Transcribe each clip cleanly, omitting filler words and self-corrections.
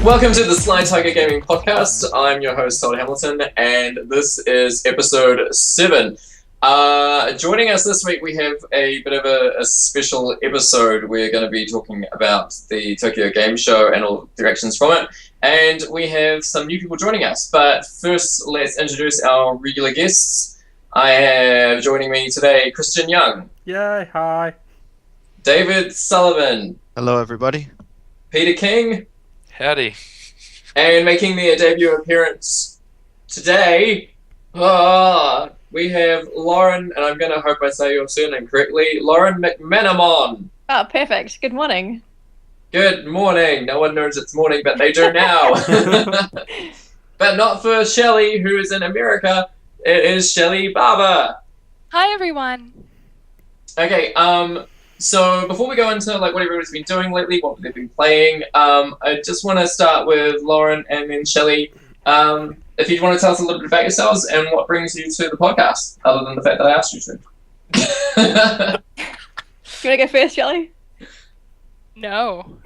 Welcome to the Sly Tiger Gaming Podcast. I'm your host, Todd Hamilton, and this is episode 7. Joining us this week, we have a bit of a special episode. We're going to be talking about the Tokyo Game Show and all the directions from it, and we have some new people joining us. But first, let's introduce our regular guests. I have joining me today Christian Young. Yay, hi. David Sullivan. Hello, everybody. Peter King. Howdy. And making their debut appearance today, we have Lauren, and I'm going to hope I say your surname correctly, Lauren McManamon. Oh, perfect. Good morning. Good morning. No one knows it's morning, but they do now. But not for Shelley, who is in America. It is Shelley Barber. Hi, everyone. Okay, so before we go into what everybody's been doing lately, what they've been playing, I just want to start with Lauren and then Shelley. If you want to tell us a little bit about yourselves and what brings you to the podcast, other than the fact that I asked you to. You want to go first, Shelley? No.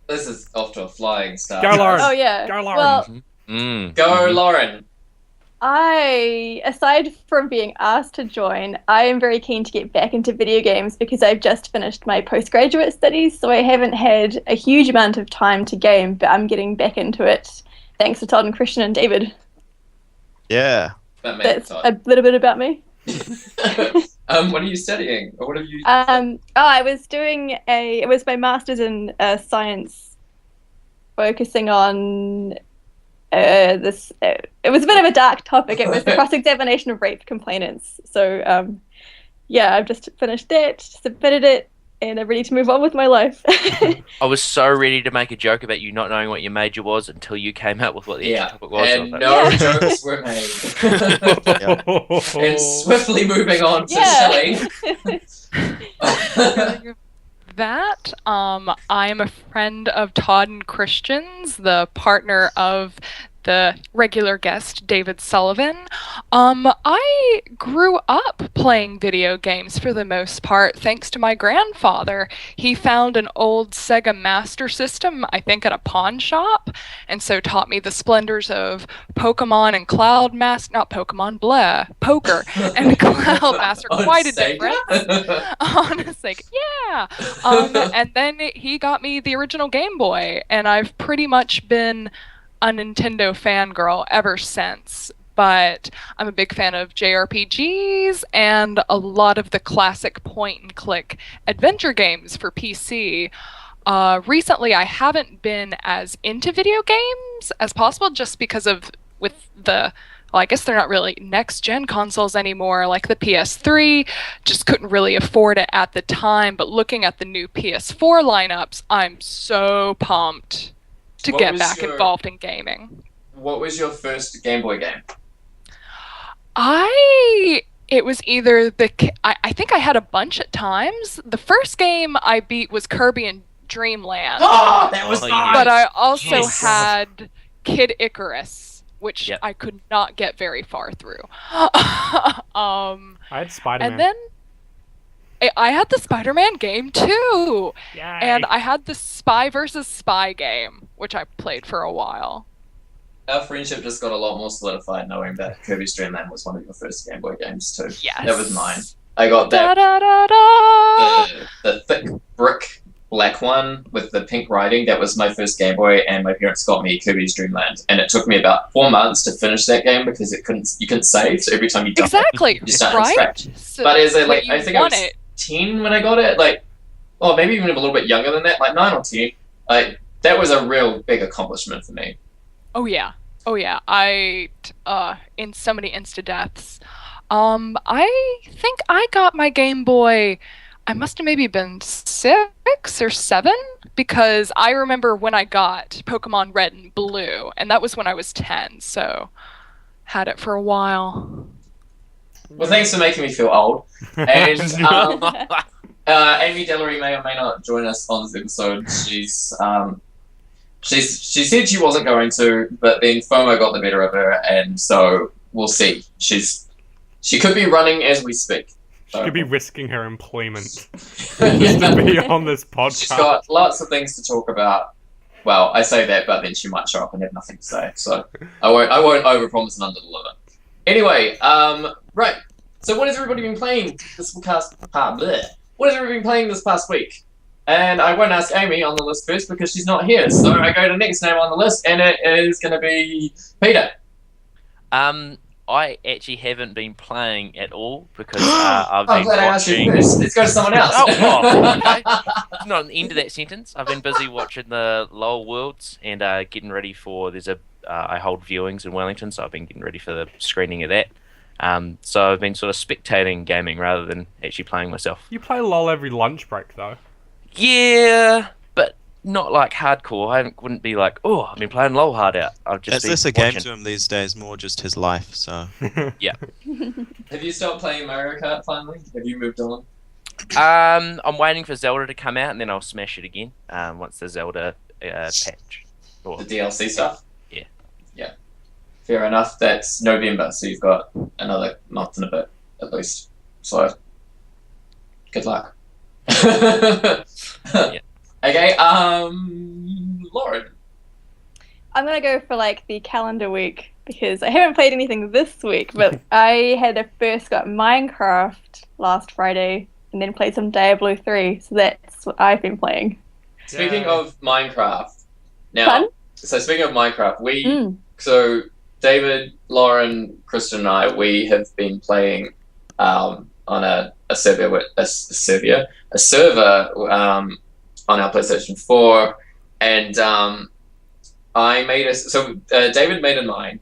This is off to a flying start. Go, Lauren. Oh, yeah. Go, Lauren. Well, Go, Lauren. aside from being asked to join, I am very keen to get back into video games because I've just finished my postgraduate studies, so I haven't had a huge amount of time to game, but I'm getting back into it thanks to Todd and Christian and David. Yeah. That's a little bit about me. What are you studying? Or what have you... It was my master's in science, focusing on it was a bit of a dark topic. It was the cross-examination of rape complainants. So, I've just finished that, submitted it, and I'm ready to move on with my life. I was so ready to make a joke about you not knowing what your major was until you came out with what the actual topic was. And no jokes were made. And swiftly moving on to Shelley. That, I'm a friend of Todd and Christian's, the partner of the regular guest, David Sullivan. I grew up playing video games for the most part, thanks to my grandfather. He found an old Sega Master System, I think at a pawn shop, and so taught me the splendors of Pokemon and Cloud Master, not Pokemon, Poker and Cloud Master, quite a difference. On Sega, yeah. And then he got me the original Game Boy, and I've pretty much been a Nintendo fangirl ever since, but I'm a big fan of JRPGs and a lot of the classic point-and-click adventure games for PC. Recently, I haven't been as into video games as possible just because of, I guess they're not really next-gen consoles anymore, like the PS3, just couldn't really afford it at the time, but looking at the new PS4 lineups, I'm so pumped to get back involved in gaming. What was your first Game Boy game? It was either I think I had a bunch at times. The first game I beat was Kirby and Dream Land. Oh, that was nice! But I also had Kid Icarus, which I could not get very far through. I had Spider-Man. And then I had the Spider-Man game too. Yay. And I had the Spy vs. Spy game, which I played for a while. Our friendship just got a lot more solidified knowing that Kirby's Dream Land was one of your first Game Boy games too. Yes. That was mine. I got that the thick brick black one with the pink writing. That was my first Game Boy, and my parents got me Kirby's Dream Land, and it took me about 4 months to finish that game because you couldn't save. So every time you dumped it, you start from scratch. So but as I think I was 10 when I got it, maybe even a little bit younger than that, 9 or 10. That was a real big accomplishment for me. Oh yeah. I in so many insta-deaths. I think I got my Game Boy, I must have maybe been 6 or 7, because I remember when I got Pokemon Red and Blue, and that was when I was 10, so had it for a while. Well, thanks for making me feel old. And Amy Dellery may or may not join us on this episode. She said she wasn't going to, but then FOMO got the better of her, and so we'll see. She could be running as we speak. She could be risking her employment. just to be on this podcast. She's got lots of things to talk about. Well, I say that, but then she might show up and have nothing to say. So I won't overpromise and underdeliver. Anyway, right. So what has everybody been playing this past? What has everybody been playing this past week? And I won't ask Amy on the list first because she's not here. So I go to next name on the list, and it is going to be Peter. I actually haven't been playing at all because I've been I'm glad I asked you watching. first. Let's go to someone else. Okay. It's not an end to that sentence. I've been busy watching the LOL Worlds and getting ready for. I hold viewings in Wellington, so I've been getting ready for the screening of that. So I've been sort of spectating gaming rather than actually playing myself. You play LOL every lunch break, though. Yeah, but not like hardcore. I wouldn't be like, oh, I've been playing LOL hard out. I've just It's been less a game watching. to him these days, more just his life, so... Yeah. Have you stopped playing Mario Kart finally? Have you moved on? I'm waiting for Zelda to come out and then I'll smash it again once the Zelda patch. The DLC stuff? Yeah. Yeah. Fair enough. That's November, so you've got another month and a bit, at least. So, good luck. Yeah. Okay, Lauren. I'm gonna go for like the calendar week because I haven't played anything this week, but I had first got Minecraft last Friday and then played some Diablo 3, so that's what I've been playing. Speaking Yeah. of Minecraft, now, Fun? so speaking of Minecraft, so David, Lauren, Kristen and I, we have been playing on a server on our PlayStation 4, and I made David made a mine,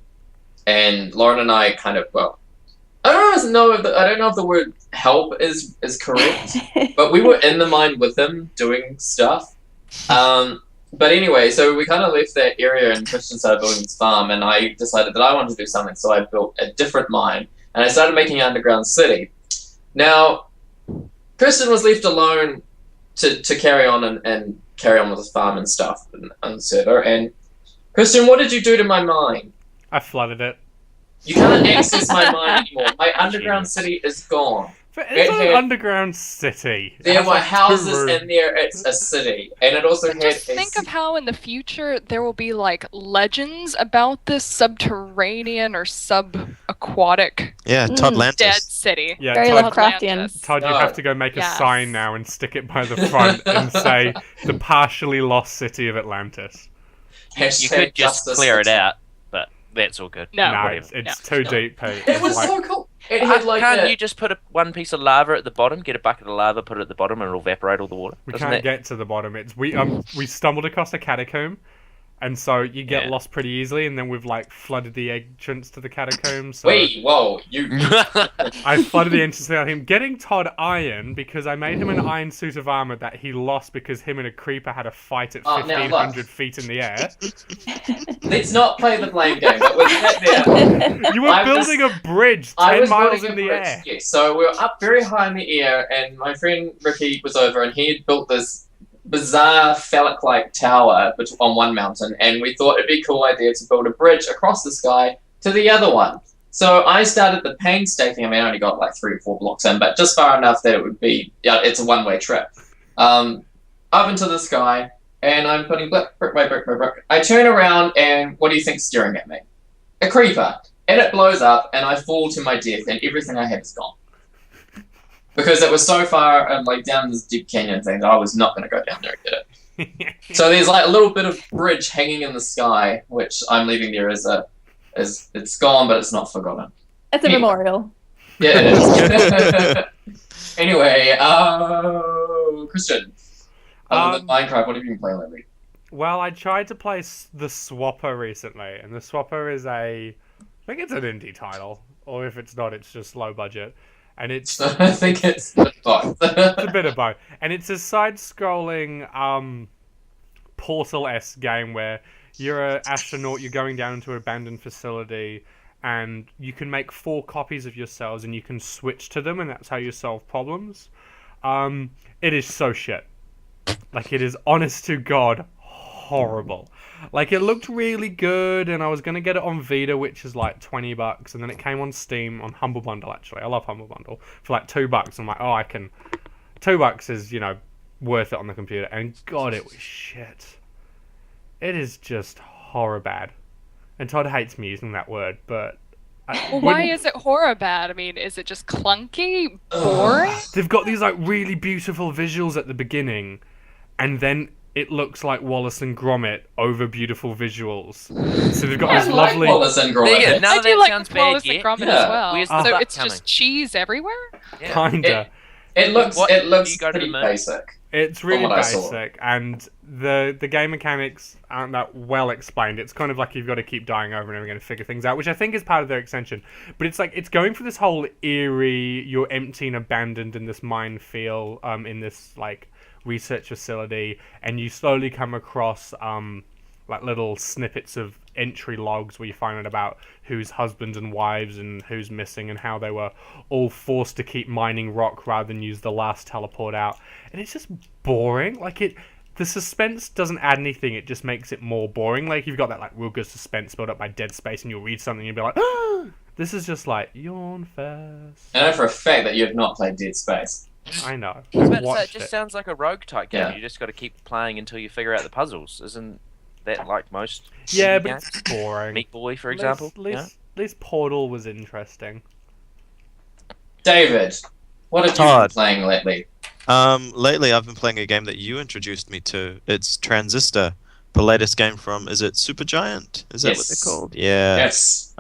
and Lauren and I kind of, well, I don't know if the word help is correct, but we were in the mine with him doing stuff. But anyway, so we kind of left that area and Christian started building his farm, and I decided that I wanted to do something, so I built a different mine, and I started making an underground city. Now, Christian was left alone to carry on and carry on with his farm and stuff on the server, and Christian, what did you do to my mine? I flooded it. You can't access my mine anymore. My underground city is gone. But it's not an underground city. There were houses in there. It's a city, and it also had. Just think of how in the future there will be like legends about this subterranean or sub-aquatic Yeah, Toddlantis. dead city. Yeah, Very Todd, Lovecraftian. Todd, you No. have to go make a Yes. sign now and stick it by the front and say the partially lost city of Atlantis. You could just clear it out, but that's all good. No. No, Whatever. it's too deep, Pete. It was Like- so cool. It had like Can't you just put one piece of lava at the bottom, get a bucket of lava, put it at the bottom, and it'll evaporate all the water? We Doesn't can't that... get to the bottom. It's we stumbled across a catacomb, and so you get Yeah. lost pretty easily. And then we've like flooded the entrance to the catacomb. So Wait, whoa, you. I flooded the entrance without him getting Todd iron because I made him an iron suit of armor that he lost because him and a creeper had a fight at Oh, now 1,500 look. feet in the air. Let's not play the blame game. But with that there, You were I was- building a bridge I 10 was miles building in a the bridge. air. Yes, so we were up very high in the air, and my friend Ricky was over, and he had built this bizarre phallic-like tower on one mountain, and we thought it'd be a cool idea to build a bridge across the sky to the other one. So I started the painstaking. I mean, I only got like 3 or 4 blocks in, but just far enough that it would be. Yeah, it's a one-way trip. Up into the sky, and I'm putting brick by brick by brick. I turn around, and what do you think's staring at me? A creeper, and it blows up, and I fall to my death, and everything I had is gone. Because it was so far, like down this deep canyon thing, that I was not going to go down there and get it. So there's like a little bit of bridge hanging in the sky, which I'm leaving there as it's gone, but it's not forgotten. It's a Yeah. memorial. Yeah, it is. Anyway, Christian, other than Minecraft, what have you been playing lately? Well, I tried to play the Swapper recently, and the Swapper is I think it's an indie title, or if it's not, it's just low budget. And it's I think it's both. it's a bit of both. And it's a side-scrolling Portal-esque game where you're an astronaut, you're going down into an abandoned facility, and you can make 4 copies of yourselves, and you can switch to them, and that's how you solve problems. It is so shit. Like, it is, honest to God, horrible. Like, it looked really good, and I was going to get it on Vita, which is like $20, and then it came on Steam, on Humble Bundle, actually. I love Humble Bundle. For like $2, I'm like, oh, I can $2 is, worth it on the computer. And God, it was shit. It is just horror bad. And Todd hates me using that word, but... Well, why is it horror bad? I mean, is it just clunky, boring? They've got these really beautiful visuals at the beginning, and then it looks like Wallace and Gromit over beautiful visuals. So they've got this lovely... Wallace and Gromit. Yeah, none I of do that like sounds Wallace bad and yet. Gromit Yeah. as well. Where's the So butt it's coming? just cheese everywhere? Yeah. Kinda. It looks What, do you go to pretty the moon? basic. It's really what I saw. basic, and the game mechanics aren't that well explained. It's kind of like you've got to keep dying over and over again to figure things out, which I think is part of their extension. But it's going for this whole eerie, you're empty and abandoned in this mine feel, in this research facility, and you slowly come across little snippets of entry logs where you find out about who's husbands and wives and who's missing and how they were all forced to keep mining rock rather than use the last teleport out. And it's just boring. The suspense doesn't add anything, it just makes it more boring. You've got that real good suspense built up by Dead Space, and you'll read something and you'll be like, ah! This is just yawn fest. I know for a fact that you have not played Dead Space. I know. But so it Watched just it. sounds like a rogue type game. Yeah. You just got to keep playing until you figure out the puzzles. Isn't that like most? Yeah, but games? it's boring. Meat Boy, for example. At least Portal was interesting. David, what have you been Todd. playing lately? Lately I've been playing a game that you introduced me to. It's Transistor, the latest game from, is it Supergiant? Is that what Yes. they're called? Yeah. Yes.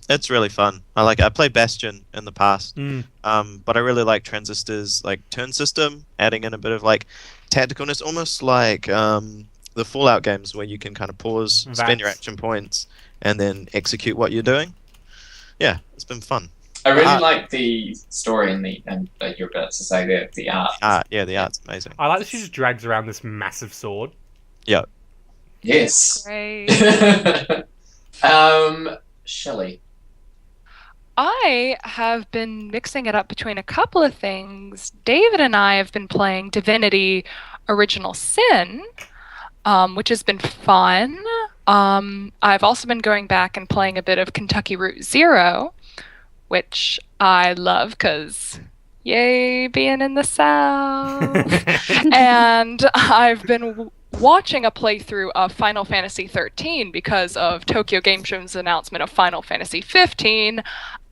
It's really fun. I played Bastion in the past. Mm. But I really like Transistor's turn system, adding in a bit of tacticalness, almost like the Fallout games where you can kind of pause, spend your Vats. action points, and then execute what you're doing. Yeah, it's been fun. I really art. like the story and you're about to say there, the art. The art's amazing. I like that she just drags around this massive sword. Yes. Great. Shelley. I have been mixing it up between a couple of things. David and I have been playing Divinity Original Sin, which has been fun. I've also been going back and playing a bit of Kentucky Route Zero, which I love because, yay, being in the South. And I've been watching a playthrough of Final Fantasy 13 because of Tokyo Game Show's announcement of Final Fantasy 15.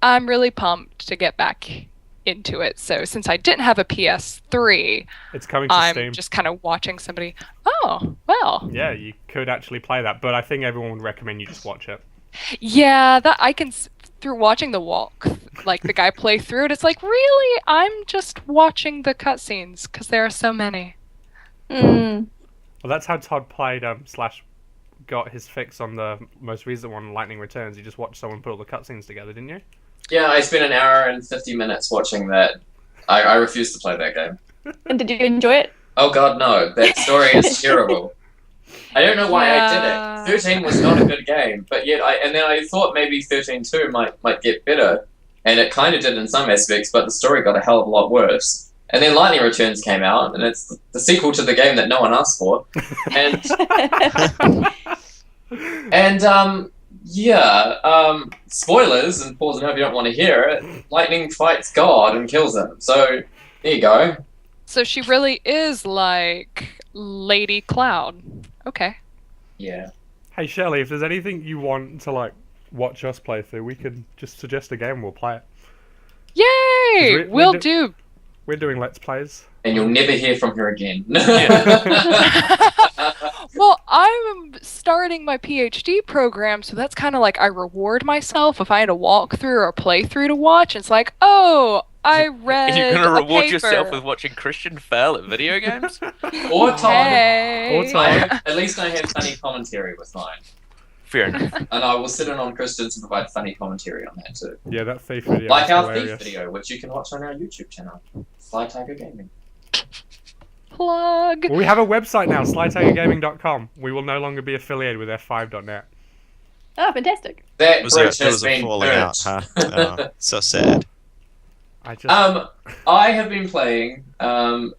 I'm really pumped to get back into it. So since I didn't have a PS3, It's coming to I'm Steam. just kind of watching somebody. Oh, well. Yeah, you could actually play that, but I think everyone would recommend you just watch it. Yeah, that I can through watching the walk, the guy play through it. It's really, I'm just watching the cutscenes because there are so many. Mm. Well, that's how Todd played / got his fix on the most recent one, Lightning Returns. You just watched someone put all the cutscenes together, didn't you? Yeah, I spent an hour and 50 minutes watching that. I refuse to play that game. And did you enjoy it? Oh god, no. That story is terrible. I don't know why Yeah. I did it. 13 was not a good game, but yet then I thought maybe 13.2 might get better, and it kind of did in some aspects, but the story got a hell of a lot worse. And then Lightning Returns came out, and it's the sequel to the game that no one asked for. And spoilers, and pause and hope you don't want to hear it. Lightning fights God and kills him. So there you go. So she really is like Lady Cloud. Okay. Yeah. Hey, Shelley, if there's anything you want to watch us play through, we could just suggest a game and we'll play it. Yay! We're Will do. We're doing Let's Plays. And you'll never hear from her again. Well, I'm starting my PhD program, so that's kind of like I reward myself if I had a walkthrough or a playthrough to watch. It's like, oh, I read. And you're going to a reward paper. yourself with watching Christian fail at video games? Or Todd. Hey. Or Todd. At least I have funny commentary with mine. Fair enough. And I will sit in on Christians and provide funny commentary on that too. Yeah, that Thief video Like is our hilarious. Thief video, which you can watch on our YouTube channel, Sly Tiger Gaming. Plug. Well, we have a website now, slytigergaming.com. We will no longer be affiliated with F5.net. Oh, fantastic. That It bridge was has a been falling burnt. out, huh? Oh, so sad. I just... I have been playing the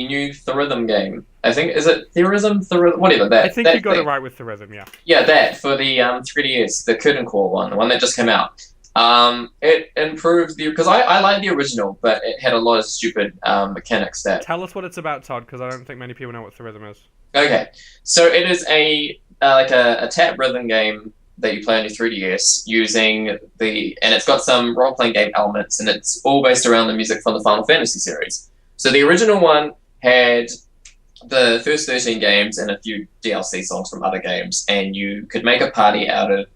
new Therism game. I think, is it Therism? Whatever, that. I think that you got thing. it right with Therism, yeah. Yeah, that, for the 3DS, the Curtain Core one, the one that just came out. It improved because I like the original, but it had a lot of stupid mechanics that. Tell us what it's about, Todd, because I don't think many people know what the rhythm is. Okay, so it is like a tap rhythm game that you play on your 3DS using and it's got some role playing game elements, and it's all based around the music from the Final Fantasy series. So the original one had the first 13 games and a few DLC songs from other games, and you could make a party out of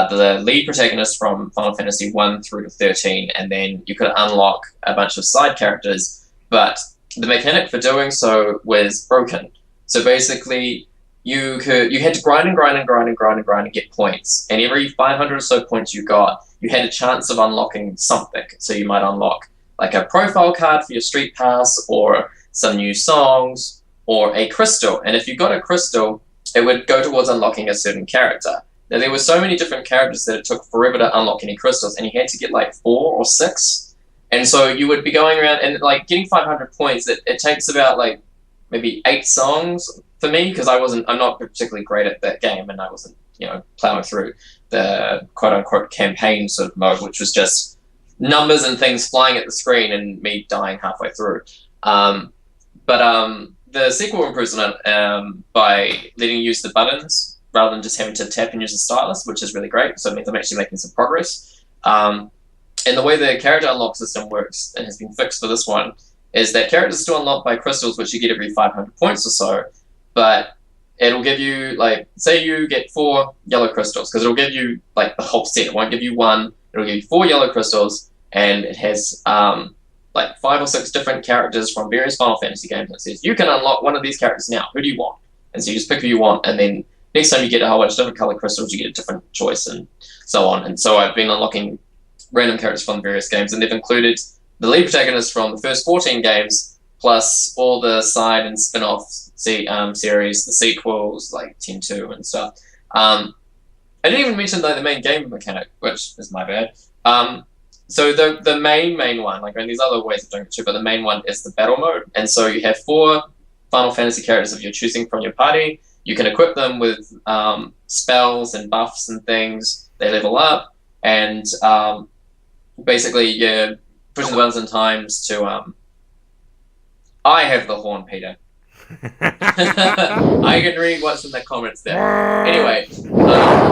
the lead protagonist from Final Fantasy 1 through to 13, and then you could unlock a bunch of side characters, but the mechanic for doing so was broken. So basically, you had to grind and get points, and every 500 or so points you got, you had a chance of unlocking something. So you might unlock like a profile card for your street pass, or some new songs, or a crystal. And if you got a crystal, it would go towards unlocking a certain character. Now, there were so many different characters that it took forever to unlock any crystals, and you had to get like 4 or 6. And so you would be going around and like getting 500 points. It takes about like maybe 8 songs for me, because I'm not particularly great at that game, and I wasn't, plowing through the quote unquote campaign sort of mode, which was just numbers and things flying at the screen and me dying halfway through. But the sequel improves on it by letting you use the buttons rather than just having to tap and use the stylus, which is really great. So it means I'm actually making some progress. And the way the character unlock system works, and has been fixed for this one, is that characters still unlock by crystals, which you get every 500 points or so, but it'll give you, like, say you get 4 yellow crystals, because it'll give you, like, the whole set. It won't give you 1, it'll give you 4 yellow crystals, and it has, like, 5 or 6 different characters from various Final Fantasy games, and it says, you can unlock one of these characters now, who do you want? And so you just pick who you want, and then next time you get a whole bunch of different color crystals, you get a different choice, and so on. And so I've been unlocking random characters from various games, and they've included the lead protagonist from the first 14 games, plus all the side and spin-off series, the sequels, like 10-2 and stuff. I didn't even mention, though, the main game mechanic, which is my bad. So the main one, like, I mean, there's other ways of doing it too, but the main one is the battle mode. And so you have 4 Final Fantasy characters of your choosing from your party. You can equip them with spells and buffs and things. They level up, and basically you're pushing the buttons in times to... I have the horn, Peter. I can read what's in the comments there. Anyway,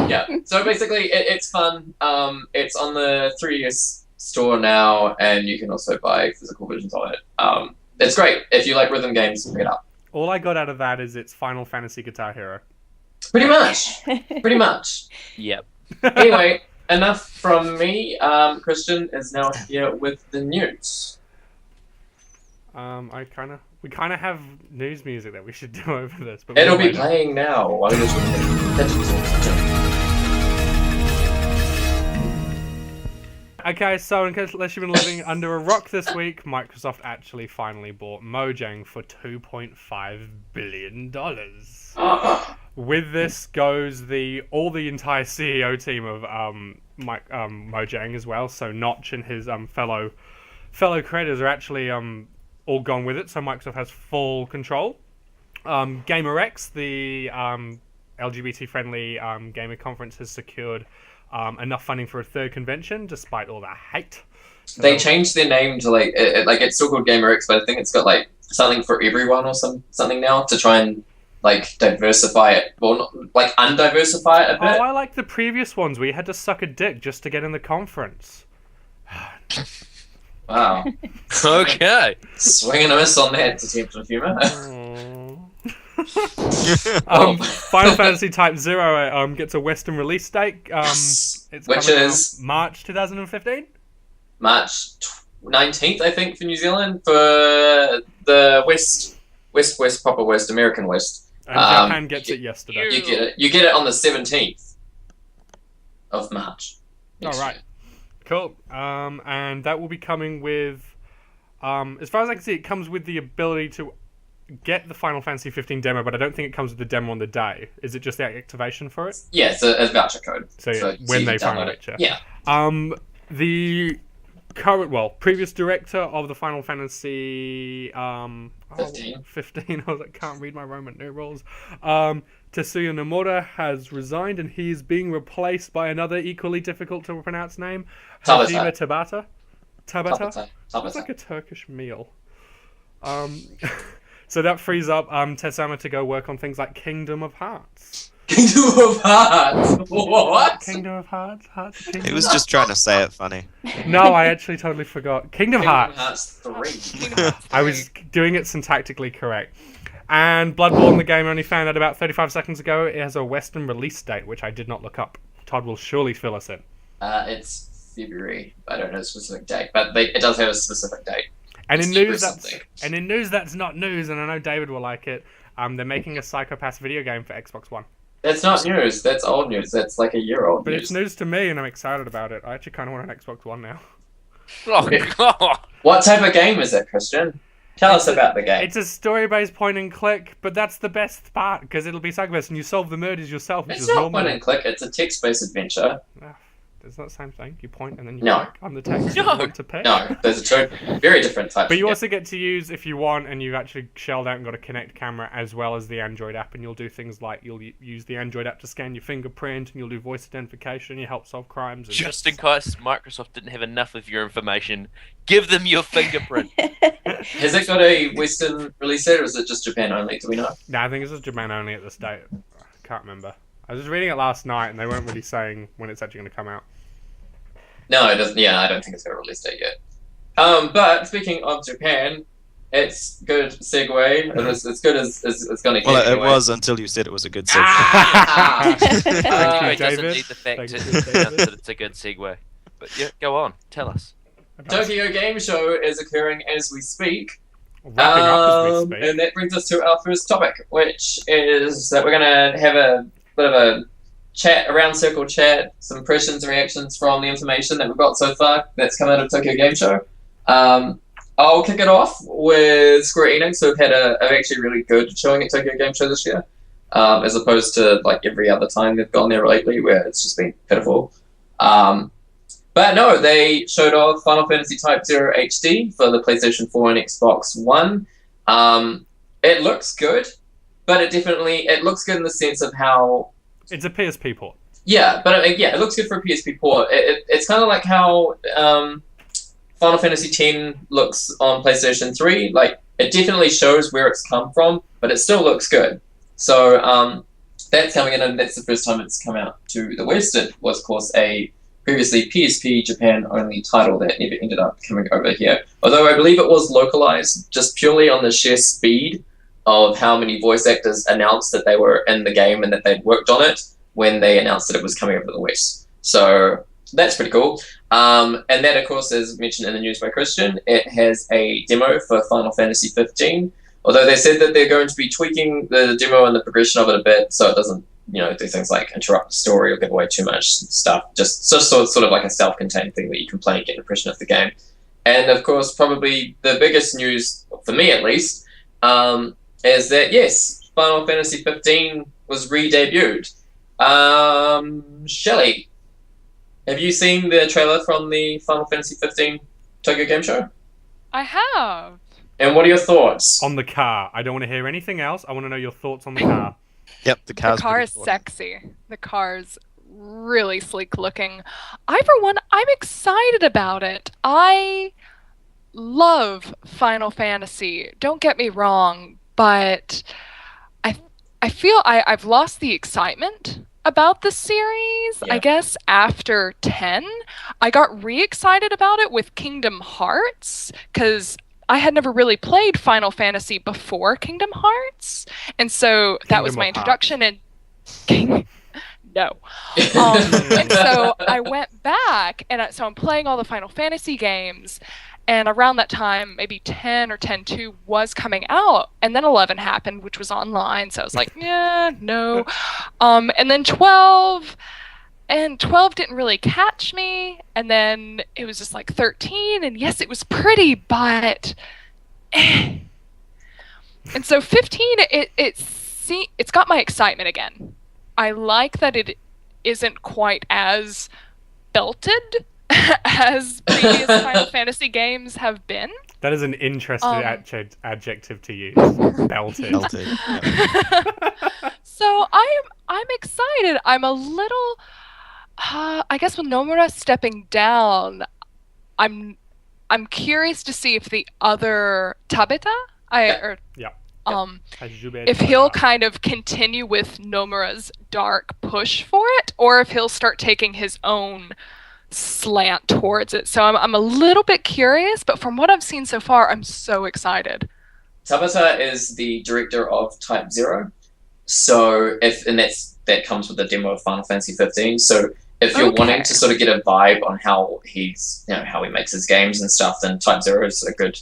yeah. So basically, it's fun. It's on the 3DS store now, and you can also buy physical versions of it. It's great. If you like rhythm games, pick it up. All I got out of that is it's Final Fantasy Guitar Hero. Pretty much. Pretty much. Yep. Anyway, enough from me. Christian is now here with the news. We kind of have news music that we should do over this, but it'll be playing now while you're Okay, so in case unless you've been living under a rock this week, Microsoft actually finally bought Mojang for $2.5 billion. With this goes the entire CEO team of Mojang as well. So Notch and his fellow creators are actually all gone with it. So Microsoft has full control. GamerX, the LGBT-friendly gamer conference, has secured enough funding for a 3rd convention, despite all the hate. So they changed their name to like it's still called GamerX, but I think it's got like something for everyone or something now to try and like diversify it, well, not, like undiversify it a bit. Oh, I like the previous ones where you had to suck a dick just to get in the conference. Wow. Okay. Swing and a miss on that attempt of humour. Final Fantasy Type 0 gets a Western release date. It's which is March 2015? March 19th, I think, for New Zealand, for the West, proper West, American West. And Japan gets it yesterday. You get it on the 17th of March. All right. Cool. And that will be coming with, as far as I can see, it comes with the ability to get the Final Fantasy 15 demo, but I don't think it comes with the demo on the day. Is it just the activation for it? Yeah, it's a voucher code. So when they finally reach it. Yeah. The previous director of the Final Fantasy 15. I was like, can't read my Roman numerals. Tetsuya Nomura has resigned, and he is being replaced by another equally difficult to pronounce name, Hajime Tabata. Tabata. It's like a Turkish meal. So that frees up Tessama to go work on things like Kingdom of Hearts. Kingdom of Hearts. What? Kingdom of Hearts. Hearts of Kingdom. He was just trying to say it funny. No, I actually totally forgot. Kingdom Hearts. Hearts 3. I was doing it syntactically correct. And Bloodborne, the game, only found out about 35 seconds ago. It has a Western release date, which I did not look up. Todd will surely fill us in. It's February. I don't know the specific date, but it does have a specific date. And in news, that's not news, and I know David will like it. They're making a Psycho-Pass video game for Xbox One. That's not news. That's old news. That's like a year old. But news. it's news to me, and I'm excited about it. I actually kind of want an Xbox One now. Oh, God. What type of game is it, Christian? Tell us about the game. It's a story-based point-and-click, but that's the best part, because it'll be Psycho-Pass, and you solve the murders yourself, which It's is not normal. point-and-click. It's a text-based adventure. It's not the same thing. You point and then you No. click on the text No. you want to pick. No, there's two very different types. But you of also get to use, if you want, and you've actually shelled out and got a Kinect camera as well as the Android app, and you'll do things like you'll use the Android app to scan your fingerprint, and you'll do voice identification, you help solve crimes. And Just in case Microsoft didn't have enough of your information, give them your fingerprint. Has it got a Western release date, or is it just Japan only? Do we know? No, I think it's just Japan only at this date. I can't remember. I was just reading it last night, and they weren't really saying when it's actually going to come out. No, it doesn't. Yeah, I don't think it's got a release date yet. But speaking of Japan, it's good segue. It's good as it's going to get. Well, it anyway. was until you said it was a good segue. Thank you, It doesn't David. need the fact Thank to you, David. announce that it's a good segue. But yeah, go on, tell us. Tokyo Game Show is occurring as we speak. Wrapping up as we speak. And that brings us to our first topic, which is that we're going to have a bit of a chat, a round circle chat, some impressions and reactions from the information that we've got so far that's come out of Tokyo Game Show. I'll kick it off with Square Enix, who have had a actually really good showing at Tokyo Game Show this year, as opposed to like every other time they've gone there lately, where it's just been pitiful. But no, they showed off Final Fantasy Type 0 HD for the PlayStation 4 and Xbox One. It looks good, but it looks good in the sense of how... It's a PSP port. Yeah, but it looks good for a PSP port. It's kind of like how Final Fantasy X looks on PlayStation 3. Like, it definitely shows where it's come from, but it still looks good. So that's coming in, and that's the first time it's come out to the West. It was, of course, a previously PSP Japan-only title that never ended up coming over here. Although I believe it was localized just purely on the sheer speed of how many voice actors announced that they were in the game and that they'd worked on it when they announced that it was coming over to the West. So that's pretty cool. And that, of course, as mentioned in the news by Christian, it has a demo for Final Fantasy 15. Although they said that they're going to be tweaking the demo and the progression of it a bit so it doesn't, do things like interrupt the story or give away too much stuff. Just sort of like a self-contained thing that you can play and get an impression of the game. And, of course, probably the biggest news, for me at least, is that, yes, Final Fantasy 15 was re-debuted. Shelley, have you seen the trailer from the Final Fantasy 15 Tokyo Game Show? I have. And what are your thoughts? On the car. I don't want to hear anything else. I want to know your thoughts on the car. Yep, the The car's car pretty is cool. sexy. The car's really sleek looking. For one, I'm excited about it. I love Final Fantasy. Don't get me wrong, but I feel I've lost the excitement about the series. Yeah. I guess after 10, I got re-excited about it with Kingdom Hearts, because I had never really played Final Fantasy before Kingdom Hearts, and so that was Kingdom my of introduction. No. And so I went back, and so I'm playing all the Final Fantasy games, and around that time, maybe 10 or 10.2 was coming out, and then 11 happened, which was online, so I was like, yeah, no. And then 12... And 12 didn't really catch me, and then it was just like 13, and yes, it was pretty, but... And so 15, it's got my excitement again. I like that it isn't quite as belted as previous Final Fantasy games have been. That is an interesting adjective to use. Belted. Belted. Yep. So I'm excited. I'm a little, I guess with Nomura stepping down, I'm curious to see if the other Tabata, if he'll kind of continue with Nomura's dark push for it, or if he'll start taking his own slant towards it. So I'm a little bit curious, but from what I've seen so far, I'm so excited. Tabata is the director of Type 0. So that comes with the demo of Final Fantasy 15. So if you're wanting to sort of get a vibe on how how he makes his games and stuff, then Type 0 is a good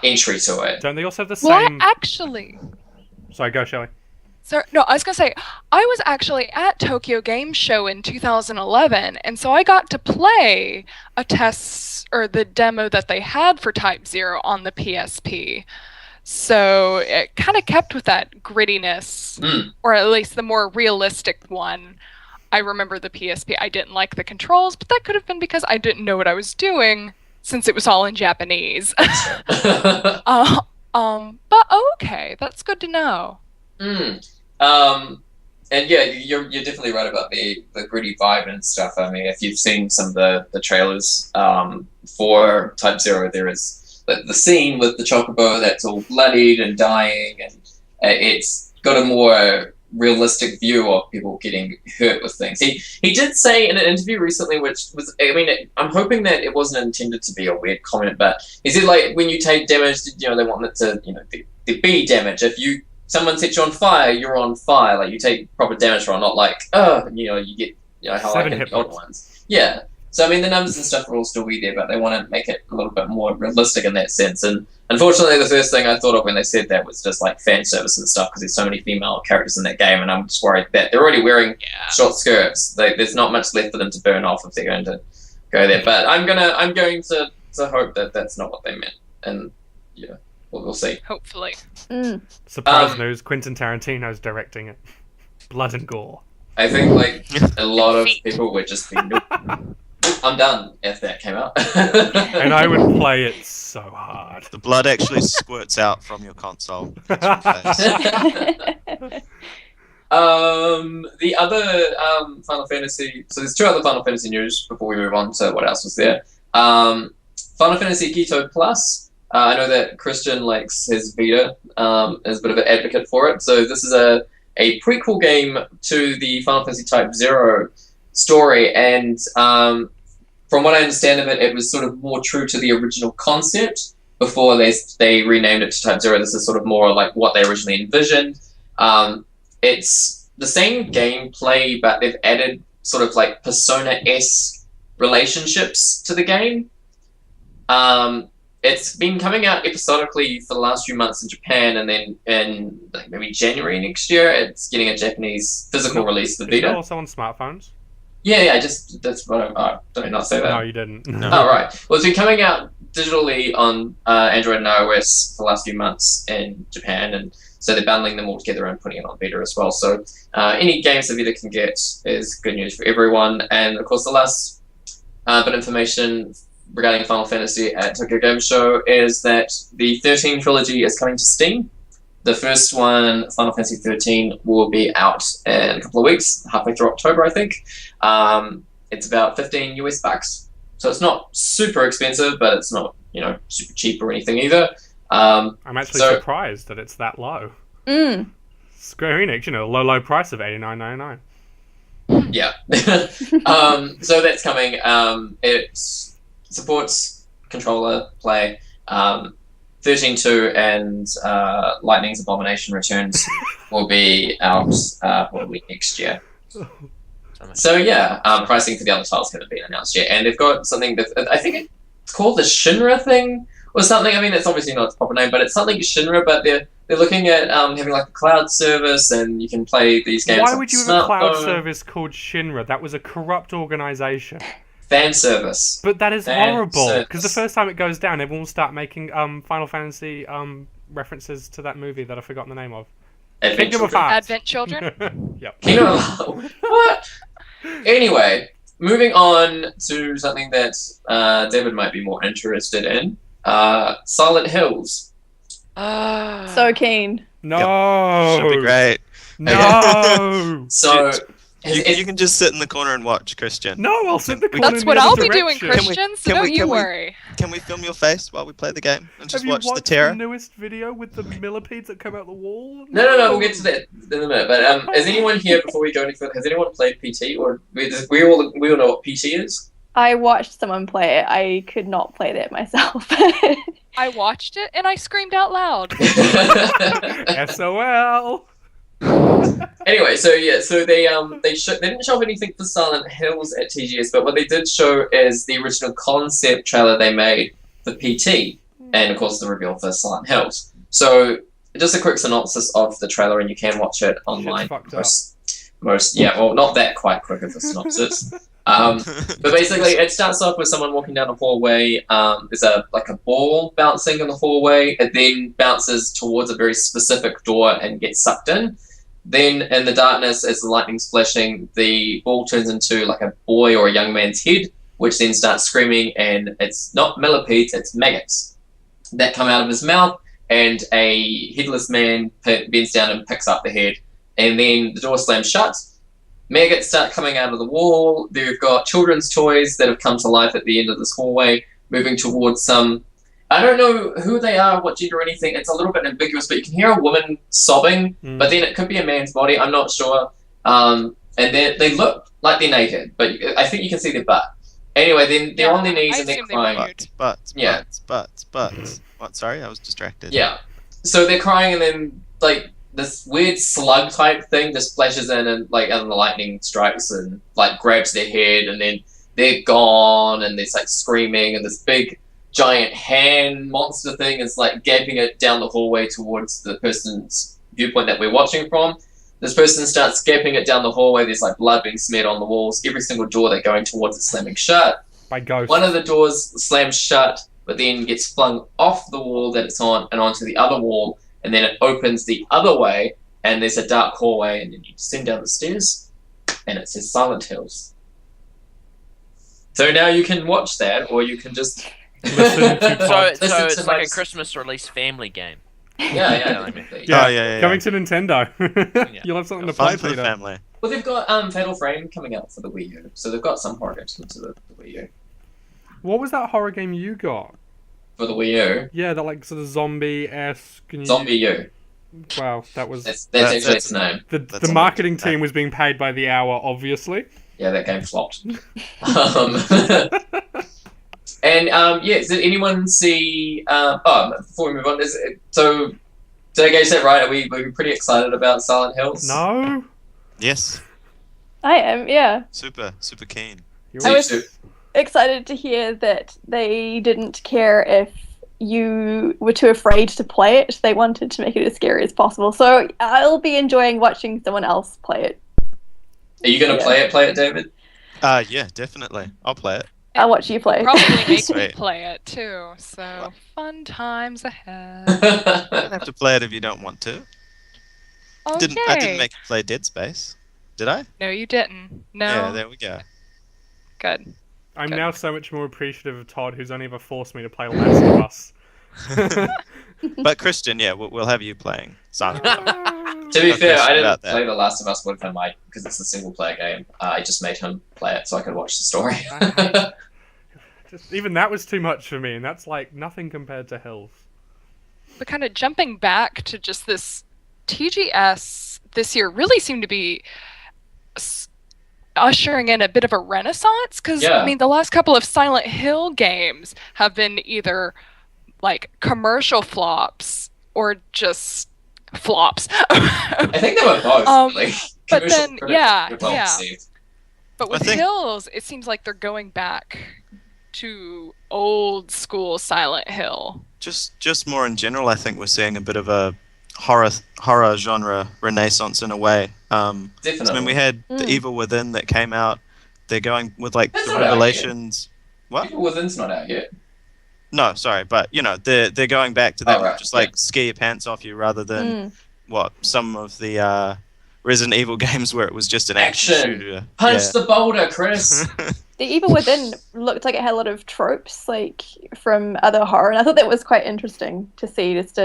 entry to it. Don't they also have the same? Well, actually. Sorry, go, Shelley. So, no, I was going to say, I was actually at Tokyo Game Show in 2011, and so I got to play the demo that they had for Type 0 on the PSP. So it kind of kept with that grittiness, or at least the more realistic one. I remember the PSP, I didn't like the controls, but that could have been because I didn't know what I was doing, since it was all in Japanese. But okay, that's good to know. And yeah, you're definitely right about the gritty vibe and stuff. I mean, if you've seen some of the trailers for Type 0, there is the scene with the chocobo that's all bloodied and dying, and it's got a more realistic view of people getting hurt with things. He did say in an interview recently, which was, I mean, I'm hoping that it wasn't intended to be a weird comment, but he said, like, when you take damage, they want it to, there be damage. If someone sets you on fire, you're on fire. Like, you take proper damage from it, not like, you get, how I get the old ones. Yeah. So, I mean, the numbers and stuff will all still be there, but they want to make it a little bit more realistic in that sense. And unfortunately, the first thing I thought of when they said that was just like fan service and stuff, because there's so many female characters in that game, and I'm just worried that they're already wearing short skirts. There's not much left for them to burn off if they're going to go there. But I'm going to hope that that's not what they meant, and yeah, we'll see. Hopefully. Surprise news: Quentin Tarantino's directing it. Blood and gore. I think like a lot of people would just be. I'm done if that came out. And I would play it so hard. The blood actually squirts out from your console. The other Final Fantasy... So there's two other Final Fantasy news before we move on to what else was there. Final Fantasy Keto Plus. I know that Christian likes his Vita, is a bit of an advocate for it. So this is a prequel game to the Final Fantasy Type 0 story, and from what I understand of it, it was sort of more true to the original concept before they renamed it to Type 0. This is sort of more like what they originally envisioned. It's the same gameplay, but they've added sort of like Persona-esque relationships to the game. It's been coming out episodically for the last few months in Japan, and then in like maybe January next year, it's getting a Japanese physical release for Vita. Is it also on smartphones? Yeah, that's what did I not say that? No, you didn't. No. Oh, right. Well, it's been coming out digitally on Android and iOS for the last few months in Japan, and so they're bundling them all together and putting it on Vita as well. So any games that Vita can get is good news for everyone. And of course, the last bit of information regarding Final Fantasy at Tokyo Game Show is that the 13 trilogy is coming to Steam. The first one, Final Fantasy 13, will be out in a couple of weeks, halfway through October, I think. It's about $15 US. So it's not super expensive, but it's not, super cheap or anything either. I'm actually surprised that it's that low. Square Enix, low price of $89.99. Yeah. So that's coming. It supports controller play. 13.2 and Lightning's Abomination Returns will be out probably next year. So yeah, pricing for the other titles haven't been announced yet, and they've got something that I think it's called the Shinra thing or something. I mean, it's obviously not its proper name, but it's something Shinra. But they're looking at having like a cloud service, and you can play these games. Why would you have a cloud service called Shinra? That was a corrupt organization. Fan service. But that is horrible, because the first time it goes down, everyone will start making Final Fantasy references to that movie that I've forgotten the name of. Kingdom of Hearts. Advent Children? Yep. Kingdom of Hearts. What? Anyway, moving on to something that David might be more interested in. Silent Hills. So keen. No. Should be great. No. So You can just sit in the corner and watch, Christian. No, I'll sit in the corner. That's in what the I'll other be doing, direction. Christian, so don't you worry. Can we film your face while we play the game and just Have you watch the watched terror? the newest video with the millipedes that come out the wall? No, we'll get to that in a minute. But has anyone here, before we go any further, has anyone played PT? Or we all know what PT is? I watched someone play it. I could not play that myself. I watched it and I screamed out loud. SOL. Anyway, so they didn't show anything for Silent Hills at TGS, but what they did show is the original concept trailer they made for PT, and of course the reveal for Silent Hills. So just a quick synopsis of the trailer, and you can watch it online. Well, not that quite quick of a synopsis. But basically, it starts off with someone walking down a hallway. There's a ball bouncing in the hallway. It then bounces towards a very specific door and gets sucked in. Then, in the darkness, as the lightning's flashing, the ball turns into like a boy or a young man's head, which then starts screaming, and it's not millipedes, it's maggots that come out of his mouth, and a headless man bends down and picks up the head, and then the door slams shut. Maggots start coming out of the wall. They've got children's toys that have come to life at the end of this hallway, moving towards some... I don't know who they are, what gender or anything. It's a little bit ambiguous, but you can hear a woman sobbing, but then it could be a man's body. I'm not sure. And they look like they're naked, but I think you can see their butt. Anyway, then they're on their knees and they're crying. Butts. What? Sorry, I was distracted. Yeah. So they're crying, and then like this weird slug type thing just flashes in, and the lightning strikes and like grabs their head, and then they're gone, and there's like screaming, and this big giant hand monster thing is like gaping it down the hallway towards the person's viewpoint that we're watching from. This person starts gaping it down the hallway. There's like blood being smeared on the walls. Every single door they're going towards is slamming shut. By ghosts. One of the doors slams shut, but then gets flung off the wall that it's on and onto the other wall, and then it opens the other way, and there's a dark hallway, and then you descend down the stairs, and it says Silent Hills. So now you can watch that, or you can just Listen to So Listen it's to like my- a Christmas release family game. yeah. Yeah, yeah. coming to Nintendo. Yeah. You'll have something to play, Fun for the Peter. family. Well, they've got Fatal Frame coming out for the Wii U, so they've got some horror games into the Wii U. What was that horror game you got? For the Wii U, Yeah, that like sort of zombie-esque. Zombie U. Wow, that was That's That's actually its name. the That's marketing amazing. team was being paid by the hour, obviously. Yeah, that game flopped. And did anyone see? Before we move on, so did I gauge that right? Are we pretty excited about Silent Hills? No, Yes. I am, yeah. Super keen. you So I you was should- excited to hear that they didn't care if you were too afraid to play it. They wanted to make it as scary as possible. So I'll be enjoying watching someone else play it. Are you going to Yeah. play it, David? Yeah, definitely. I'll play it. I'll watch you play. Probably make me Sweet. play it too. So fun times ahead. You don't have to play it if you don't want to. Okay. I didn't make you play Dead Space. Did I? No, you didn't. No. Yeah, there we go. Good. I'm Good. now so much more appreciative of Todd, who's only ever forced me to play Last of Us. But Christian, yeah, we'll have you playing Silent Hill. To be No fair, I question didn't about that. play The Last of Us with him, because it's a single player game. I just made him play it so I could watch the story. Just, even that was too much for me, and that's like nothing compared to Hills. But kind of jumping back to just this TGS this year really seemed to be ushering in a bit of a renaissance because Yeah. I mean the last couple of Silent Hill games have been either like commercial flops or just flops. I think they were both. Like, but commercial then, critics yeah, were well yeah. received. But I with think- Hills, it seems like they're going back to old school Silent Hill. Just more in general, I think we're seeing a bit of a horror genre renaissance in a way. So Definitely. when we had The Evil Within that came out, they're going with like That's the not out yet. Revelations. What? People Within's not out yet. No, sorry, but they're going back to that, Oh, right, just like scare your pants off you rather than Mm. what some of the Resident Evil games where it was just an action shooter. Punch the boulder, Chris. The Evil Within looked like it had a lot of tropes, like from other horror, and I thought that was quite interesting to see. Cause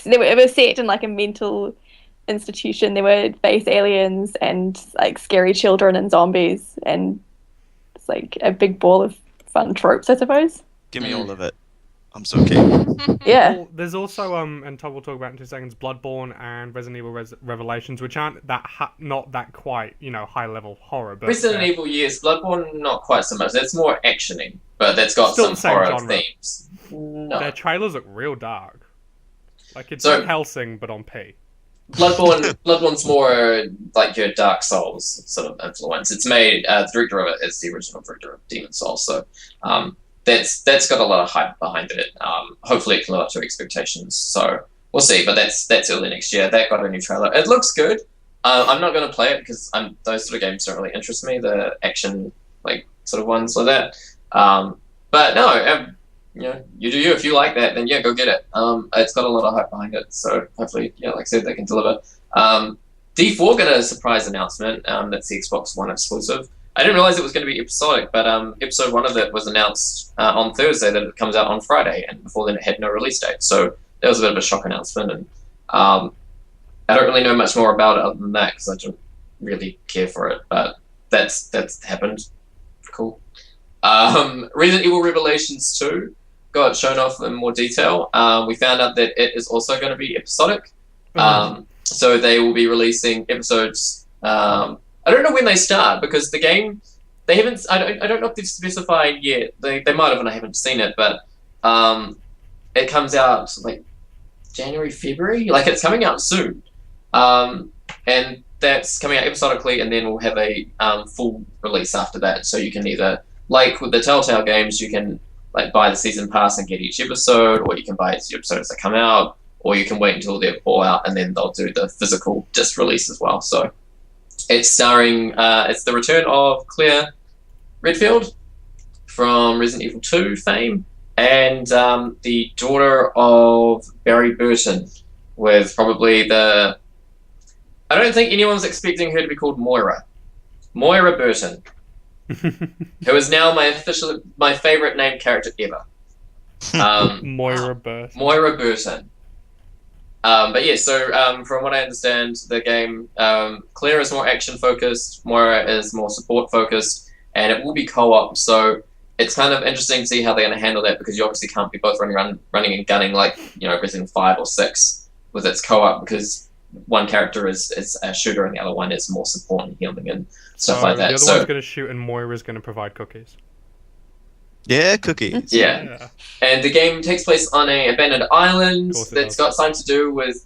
it was set in like a mental institution. There were base aliens and like scary children and zombies, and it's like a big ball of fun tropes, I suppose. Give me all of it. I'm so keen. Yeah. Well, there's also and Todd will talk about in 2 seconds, Bloodborne and Resident Evil Revelations, which aren't that not that quite high level horror. But Resident Evil, yes. Bloodborne, not quite so much. That's more actiony, but that's got Still some the same horror genre. themes. No. Their trailers look real dark. Like it's So- like Hellsing, but on P. Bloodborne's more like your Dark Souls sort of influence. It's made the director of it is the original director of Demon Souls, so that's got a lot of hype behind it. Hopefully, it can live up to expectations. So we'll see. But that's early next year. That got a new trailer. It looks good. I'm not going to play it because those sort of games don't really interest me. The action like sort of ones like that. But no. You do you. If you like that, then yeah, go get it. It's got a lot of hype behind it, so hopefully, yeah, like I said, they can deliver. D4 got a surprise announcement. That's the Xbox One exclusive. I didn't realize it was going to be episodic, but episode 1 of it was announced on Thursday that it comes out on Friday, and before then it had no release date. So that was a bit of a shock announcement, and I don't really know much more about it other than that because I don't really care for it. But that's happened. Cool. Resident Evil Revelations 2 got shown off in more detail. We found out that it is also going to be episodic. So they will be releasing episodes. I don't know when they start because the game they haven't. I don't know if they've specified yet. They might have, and I haven't seen it. But it comes out like January, February. Like it's coming out soon, and that's coming out episodically, and then we'll have a full release after that. So you can either, like with the Telltale games, you can like buy the season pass and get each episode, or you can buy each episodes that come out, or you can wait until they're all out and then they'll do the physical disc release as well. So it's starring, it's the return of Claire Redfield from Resident Evil 2 fame, and the daughter of Barry Burton, with probably I don't think anyone's expecting her to be called Moira Burton. Who is now my favorite named character ever. Moira Burton. Moira Burton. But yeah, so from what I understand, the game, Claire is more action focused, Moira is more support focused, and it will be co-op. So it's kind of interesting to see how they're going to handle that because you obviously can't be both running and gunning like Resident 5 or 6 with its co-op because one character is a shooter and the other one is more support and healing and stuff like that. The other one's going to shoot and Moira's going to provide cookies. Yeah, cookies. Yeah. And the game takes place on an abandoned island that's got something to do with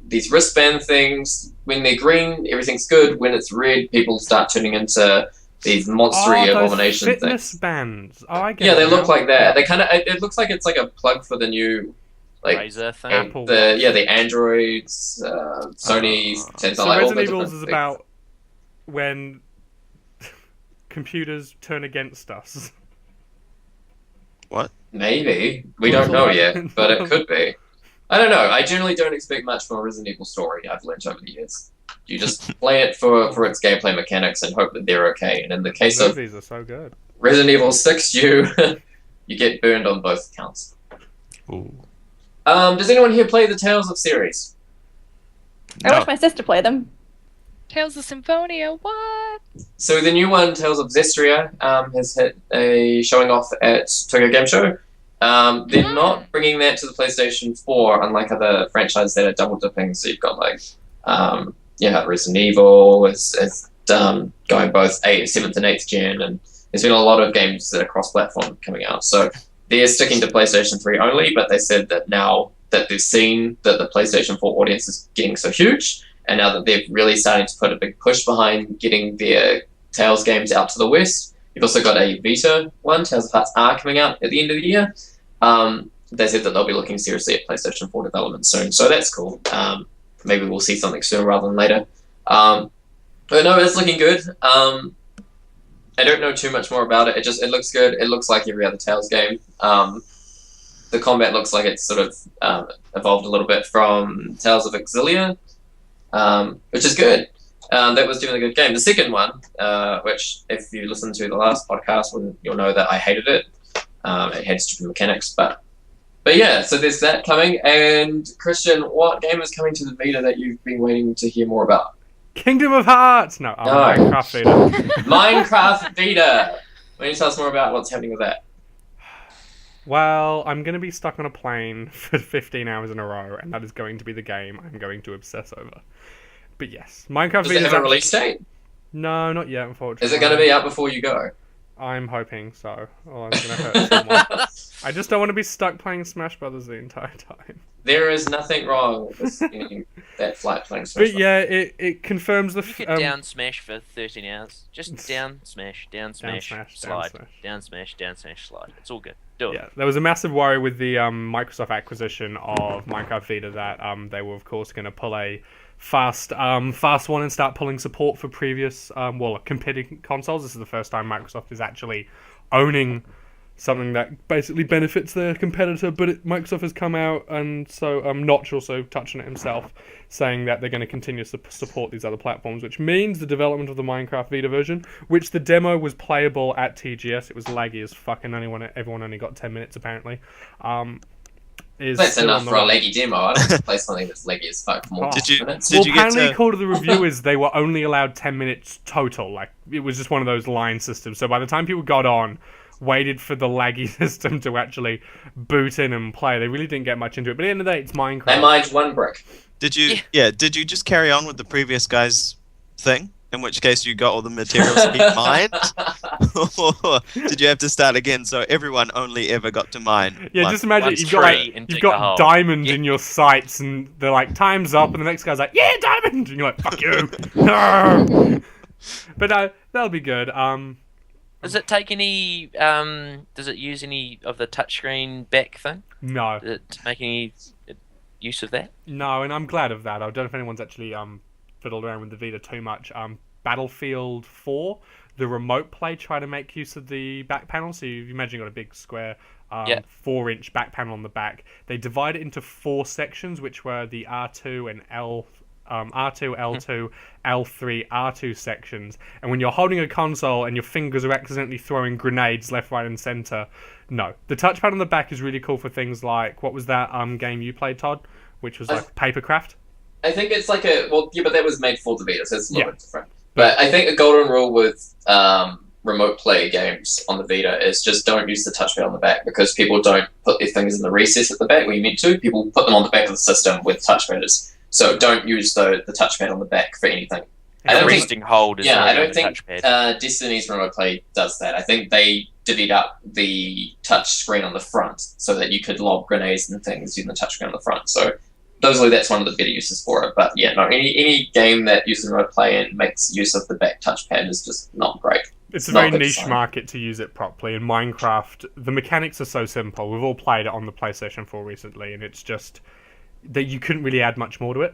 these wristband things. When they're green, everything's good. When it's red, people start turning into these monstery abomination those fitness things. bands. Oh, I get Yeah, it they now. look like that. They kind of. It looks like it's like a plug for the new, like Razer thing. Apple. the Androids, Sony, Samsung. So like, all the Resident Evil different is things. about when computers turn against us. What? Maybe. We don't know yet, but it could be. I don't know. I generally don't expect much from a Resident Evil story, I've learned over the years. You just play it for its gameplay mechanics and hope that they're okay. And in the case of Movies are so good. Resident Evil 6, you get burned on both counts. Ooh. Does anyone here play the Tales of series? I watched my sister play them. Tales of Symphonia, what? So the new one, Tales of Zestria, has hit a showing off at Tokyo Game Show. They're not bringing that to the PlayStation 4, unlike other franchises that are double dipping. So you've got like, Resident Evil is going both 7th and 8th gen, and there's been a lot of games that are cross-platform coming out. So they're sticking to PlayStation 3 only, but they said that now that they've seen that the PlayStation 4 audience is getting so huge, and now that they're really starting to put a big push behind getting their Tales games out to the West, you've also got a Vita one, Tales of Hearts R, coming out at the end of the year. They said that they'll be looking seriously at PlayStation 4 development soon, so that's cool. Maybe we'll see something sooner rather than later. But no, it's looking good. I don't know too much more about it. It looks good. It looks like every other Tales game. The combat looks like it's sort of evolved a little bit from Tales of Exilia. which is good. That was definitely a good game. The second one, which if you listen to the last podcast, you'll know that I hated it. It had stupid mechanics, but yeah. So there's that coming. And Christian, what game is coming to the Vita that you've been waiting to hear more about? Kingdom of Hearts. No, No. Minecraft Vita. Minecraft Vita. Why don't you tell us more about what's happening with that? Well, I'm going to be stuck on a plane for 15 hours in a row, and that is going to be the game I'm going to obsess over. But yes, Minecraft Does Vita. it have a release date? No, not yet, unfortunately. Is it going to be out before you go? I'm hoping so. Or I'm going to hurt someone. I just don't want to be stuck playing Smash Brothers the entire time. There is nothing wrong with that flight playing Smash. But yeah, it confirms the. You could down smash for 13 hours. Just down smash, slide, down smash, slide. It's all good. Do it. Yeah, there was a massive worry with the Microsoft acquisition of Minecraft Vita that they were of course going to pull a fast one and start pulling support for previous competing consoles. This is the first time Microsoft is actually owning something that basically benefits their competitor, but Microsoft has come out, and so Notch also touched on it himself, saying that they're going to continue to support these other platforms, which means the development of the Minecraft Vita version, which the demo was playable at TGS, it was laggy as fuck, and everyone only got 10 minutes apparently, that's enough for a laggy demo. I don't play something that's laggy as fuck for more minutes. Apparently according to the reviewers, they were only allowed 10 minutes total, like, it was just one of those line systems, so by the time people got on, waited for the laggy system to actually boot in and play. They really didn't get much into it. But at the end of the day, it's Minecraft. They mined one brick. Did you just carry on with the previous guy's thing? In which case you got all the materials he mined? Or did you have to start again so everyone only ever got to mine? Yeah, just imagine you've got diamond in your sights and they're like, time's up, and the next guy's like, yeah, diamond! And you're like, fuck you! No! But no, that'll be good. Does it take any? Does it use any of the touchscreen back thing? No. Does it make any use of that? No, and I'm glad of that. I don't know if anyone's actually fiddled around with the Vita too much. Battlefield 4, the remote play tried to make use of the back panel. So you imagine you've got a big square 4-inch back panel on the back. They divide it into 4 sections, which were the R2 and R2, L2, L3, R2 sections, and when you're holding a console and your fingers are accidentally throwing grenades left, right, and center, no. The touchpad on the back is really cool for things like, what was that game you played, Todd? Which was like Papercraft? I think it's like but that was made for the Vita, so it's a little bit different. But I think a golden rule with remote play games on the Vita is just don't use the touchpad on the back, because people don't put their fingers in the recess at the back where you meant to. People put them on the back of the system with touchpads. So don't use the touchpad on the back for anything. I don't think Destiny's remote play does that. I think they divvied up the touch screen on the front so that you could lob grenades and things using the touch screen on the front. So that's one of the better uses for it. But yeah, no, any game that uses remote play and makes use of the back touchpad is just not great. It's a very niche market to use it properly. In Minecraft, the mechanics are so simple. We've all played it on the PlayStation 4 recently, and it's just that you couldn't really add much more to it.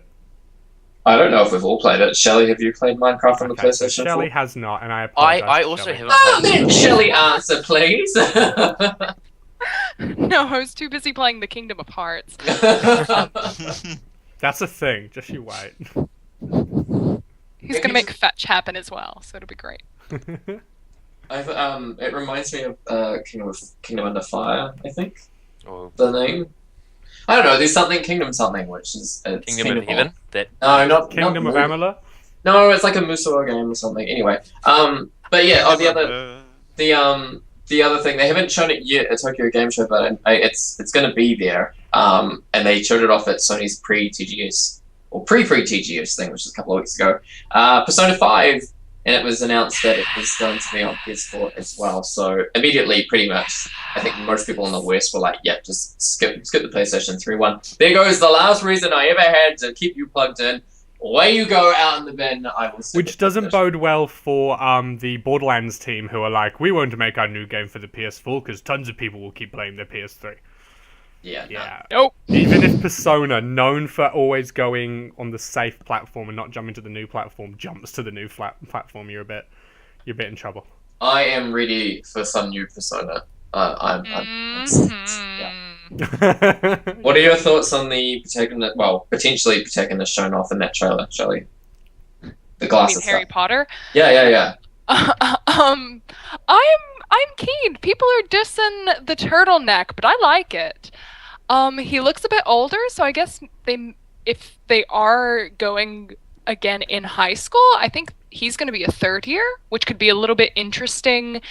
I don't know if we've all played it. Shelley, have you played Minecraft on the PlayStation 4? Shelley has not, and I apologize. I also haven't played it. Shelley, answer, please. No, I was too busy playing the Kingdom of Hearts. That's a thing. Just you wait. He's gonna make fetch happen as well, so it'll be great. It reminds me of Kingdom Under Fire, I think. The name. I don't know. There's something Kingdom something, which is Kingdom of Heaven. No, not Kingdom of Amalur. No, it's like a Musou game or something. Anyway, but yeah. The other thing, they haven't shown it yet at Tokyo Game Show, but it's going to be there. And they showed it off at Sony's pre-TGS or pre-TGS thing, which was a couple of weeks ago. Persona 5. And it was announced that it was going to be on PS4 as well. So immediately, pretty much, I think most people in the West were like, "Yeah, just skip the PlayStation 3 one." There goes the last reason I ever had to keep you plugged in. Away you go out in the bin. Which doesn't bode well for the Borderlands team, who are like, "We won't make our new game for the PS4 because tons of people will keep playing their PS3." Yeah. Nope. Even if Persona, known for always going on the safe platform and not jumping to the new platform, jumps to the new platform, you're a bit in trouble. I am ready for some new Persona. I'm yeah. What are your thoughts on the protagonist? Well, potentially protagonist shown off in that trailer, Shelley. The You glasses mean Harry stuff. Potter? Yeah. I'm keen. People are dissing the turtleneck, but I like it. He looks a bit older, so I guess if they are going again in high school, I think he's going to be a third year, which could be a little bit interesting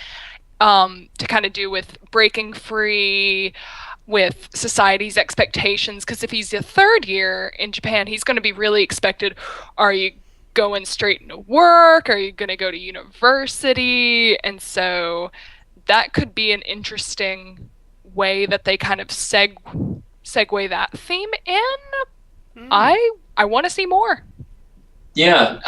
to kind of do with breaking free with society's expectations. Because if he's a third year in Japan, he's going to be really expected. Are you going straight into work? Are you going to go to university? And so that could be an interesting way that they kind of segue that theme in. I want to see more. Yeah.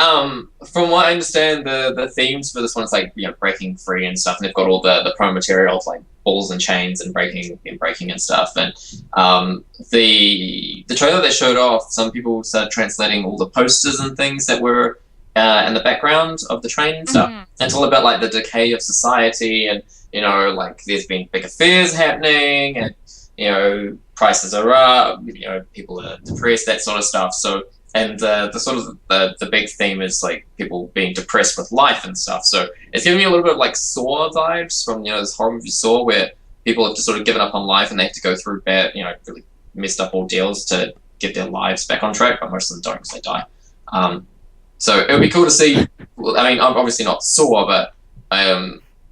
From what I understand, the themes for this one is like breaking free and stuff, and they've got all the pro materials like balls and chains and breaking and stuff. And the trailer they showed off, some people started translating all the posters and things that were in the background of the train and stuff. It's all about like the decay of society, and like there's been big affairs happening, and prices are up, people are depressed, that sort of stuff. So. And the sort of the big theme is like people being depressed with life and stuff. So it's giving me a little bit of like Saw vibes from this horror movie Saw, where people have just sort of given up on life and they have to go through bad, really messed up ordeals to get their lives back on track. But most of them don't because they die. So it would be cool to see. Well, I mean, I'm obviously not Saw, but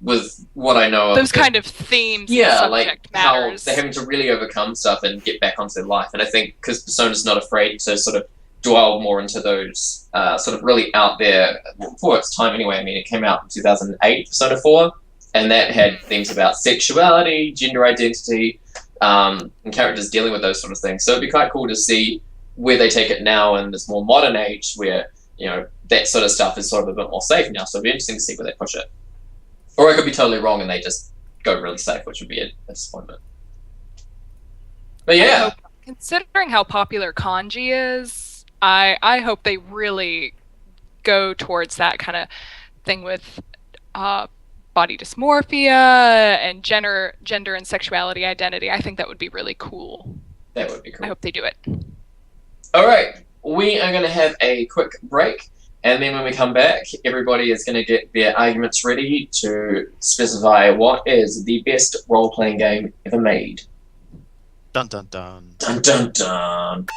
with what I know of those kind of themes, yeah, and like subject how matters. they're having to really overcome stuff and get back onto their life. And I think because Persona's not afraid to sort of dwell more into those sort of really out there for its time anyway. I mean, it came out in 2008, Persona 4, and that had themes about sexuality, gender identity, and characters dealing with those sort of things. So it'd be quite cool to see where they take it now in this more modern age where, that sort of stuff is sort of a bit more safe now. So it'd be interesting to see where they push it. Or I could be totally wrong and they just go really safe, which would be a disappointment. But yeah. Considering how popular kanji is, I hope they really go towards that kind of thing with body dysmorphia and gender and sexuality identity. I think that would be really cool. That would be cool. I hope they do it. All right, we are going to have a quick break, and then when we come back, everybody is going to get their arguments ready to specify what is the best role-playing game ever made. Dun dun dun. Dun dun dun.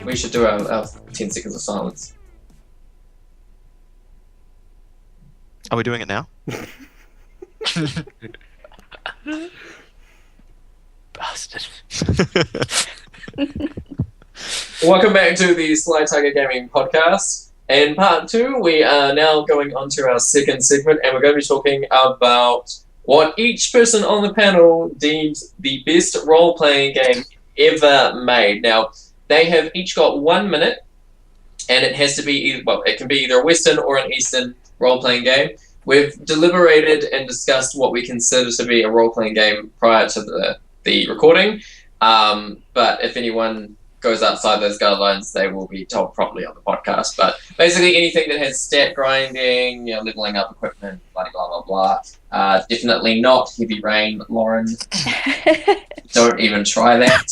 We should do our 10 seconds of silence. Are we doing it now? Bastard. Welcome back to the Sly Tiger Gaming podcast. In part 2, we are now going on to our second segment, and we're going to be talking about what each person on the panel deems the best role-playing game ever made. Now, they have each got 1 minute, and it has to be it can be either a Western or an Eastern role-playing game. We've deliberated and discussed what we consider to be a role-playing game prior to the recording, but if anyone goes outside those guidelines, they will be told properly on the podcast. But basically anything that has stat grinding, leveling up equipment, blah, blah, blah, blah. Definitely not Heavy Rain, Lauren. Don't even try that.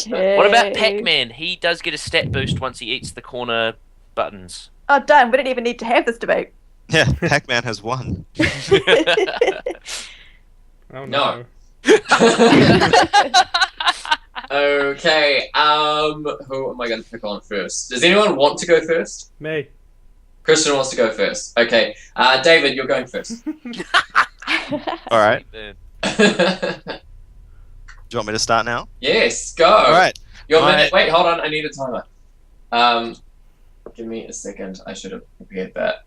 Okay. What about Pac-Man? He does get a stat boost once he eats the corner buttons. Oh, damn, we don't even need to have this debate. Yeah, Pac-Man has won. Oh No. no. Okay, who am I going to pick on first? Does anyone want to go first? Me. Christian wants to go first. Okay, David, you're going first. All right. Then. Do you want me to start now? Yes, go. All right. Your My- minute. Wait, hold on. I need a timer. Give me a second. I should have prepared that.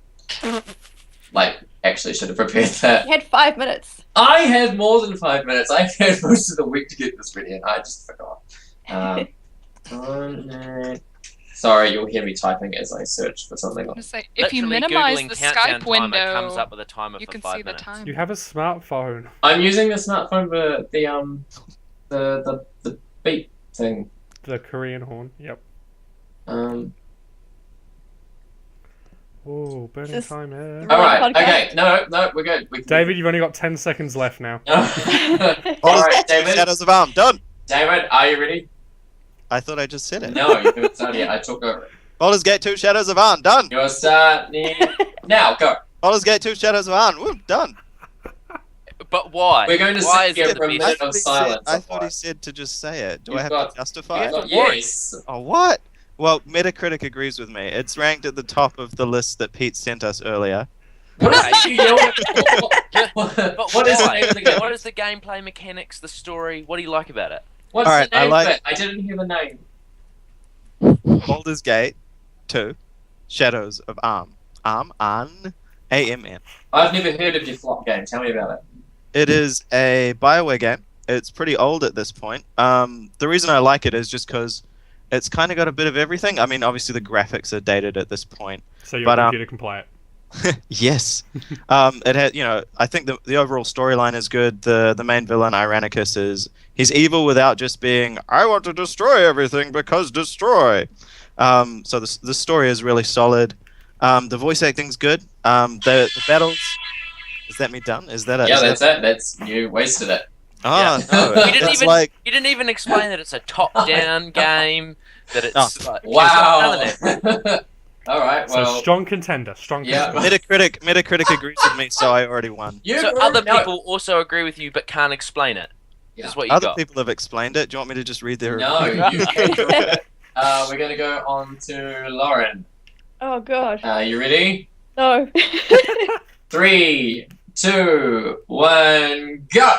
Actually should have prepared that. You had 5 minutes. I had more than 5 minutes. I had most of the week to get this ready, and I just forgot. Sorry, you'll hear me typing as I search for something. I'm gonna say, if you Literally minimize Googling the countdown Skype timer window, comes up with a timer you for can 5 see the minutes. time. You have a smartphone. I'm using the smartphone for the beep thing. The Korean horn. Yep. Oh, burning Just- time here. Right. All right. Podcast. Okay. No, we're good. We can... David, you've only got 10 seconds left now. All right, David. Shadows of Arm, done. David, are you ready? I thought I just said it. No, you haven't started yet. I took over. Baldur's Gate 2, Shadows of Arm, done. You're starting now. Go. Baldur's Gate 2, Shadows of Arm, woo, done. But why? We're going to why sit is here it for a the minute best? of silence. I thought he said to just say it. Do I You've have got- to justify Yeah. it? Yes. Oh, what? Well, Metacritic agrees with me. It's ranked at the top of the list that Pete sent us earlier. What is you yelling for? But What is the why? name of the game? What is the gameplay mechanics, the story? What do you like about it? What's Alright, the I name like- of it? I didn't hear the name. Baldur's Gate 2, Shadows of Arm. Arm, A-M-N. I've never heard of your flop game. Tell me about it. It is a BioWare game. It's pretty old at this point. The reason I like it is just because it's kind of got a bit of everything. I mean, obviously the graphics are dated at this point. So your But, computer can play it. Yes. It had, I think the overall storyline is good. The main villain, Irenicus, he's evil without just being, I want to destroy everything because destroy. So the story is really solid. The voice acting's good. The battles. Is that me done? Is that a? Yeah, is that's that... it. That's you wasted it. Oh Yeah. no! You didn't It's even like you didn't even explain that it's a top-down game. That it's Oh. like, Wow. there's none of that. All right. So Well, strong contender. Strong Yeah. contender. Metacritic agrees with me, so I already won. you So were- other no, people also agree with you, but can't explain it. Yeah. Is what you Other got. people have explained it. Do you want me to just read their? No, review? you can't do it. We're going to go on to Lauren. Oh gosh. You ready? No. 3, 2, 1, go!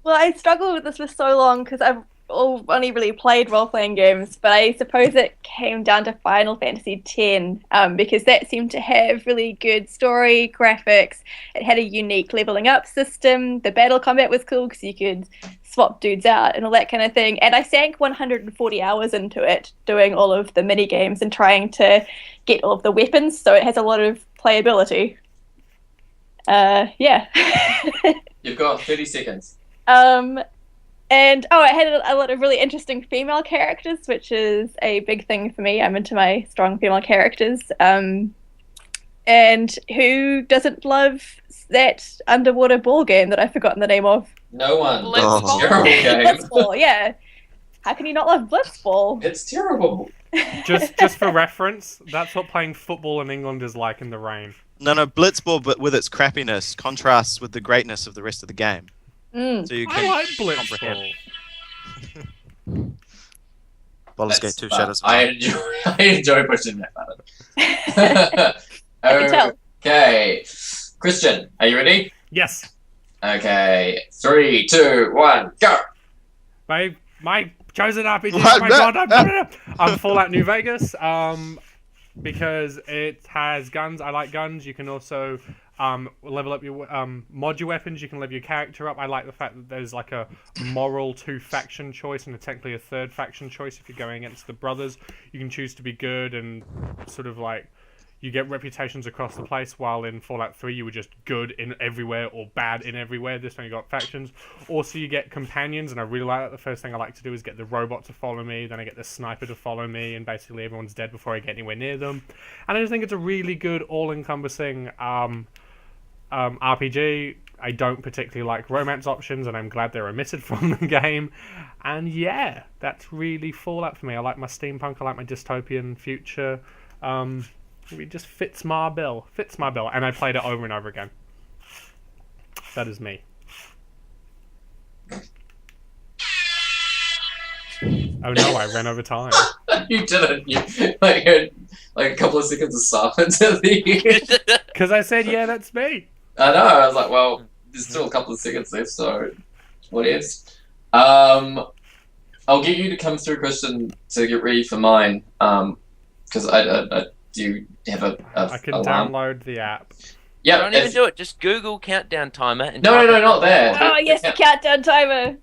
Well, I struggled with this for so long because I've only really played role-playing games, but I suppose it came down to Final Fantasy X because that seemed to have really good story, graphics. It had a unique leveling up system. The battle combat was cool because you could swap dudes out and all that kind of thing. And I sank 140 hours into it, doing all of the mini games and trying to get all of the weapons. So it has a lot of playability. Yeah. You've got 30 seconds. And it had a lot of really interesting female characters, which is a big thing for me. I'm into my strong female characters. And who doesn't love that underwater ball game that I've forgotten the name of? No one. Blitzball. It's a terrible game. Blitzball, yeah. How can you not love Blitzball? It's terrible. Just for reference, that's what playing football in England is like in the rain. No, Blitzball, but with its crappiness, contrasts with the greatness of the rest of the game. Mm. So you I can like comprehend. Blitzball. Baldur's Gate That's 2, fun. Shadows of I Arm. enjoy pushing that button. I can tell. Okay. Christian, are you ready? Yes. Okay. 3, 2, 1, go! My chosen RPG. What? Oh my god, I'm Fallout New Vegas. Because it has guns. I like guns. You can also level up your mod your weapons. You can level your character up. I like the fact that there's like a moral 2 faction choice and technically a 3rd faction choice if you're going against the brothers. You can choose to be good and sort of like you get reputations across the place, while in Fallout 3 you were just good in everywhere or bad in everywhere. This one you got factions. Also you get companions, and I really like that. The first thing I like to do is get the robot to follow me, then I get the sniper to follow me, and basically everyone's dead before I get anywhere near them. And I just think it's a really good, all-encompassing RPG. I don't particularly like romance options, and I'm glad they're omitted from the game. And yeah, that's really Fallout for me. I like my steampunk, I like my dystopian future. It just fits my bill. And I played it over and over again. That is me. Oh no, I ran over time. You didn't. You had like a couple of seconds of silence at the end. Because I said, yeah, that's me. I know. I was like, well, there's still a couple of seconds left, so what else? I'll get you to come through, Christian, to get ready for mine. Because I do have a I can alarm. download the app. Yeah. Don't even do it. Just Google countdown timer. And No, type no, it not in. that. Oh, yes, the countdown timer.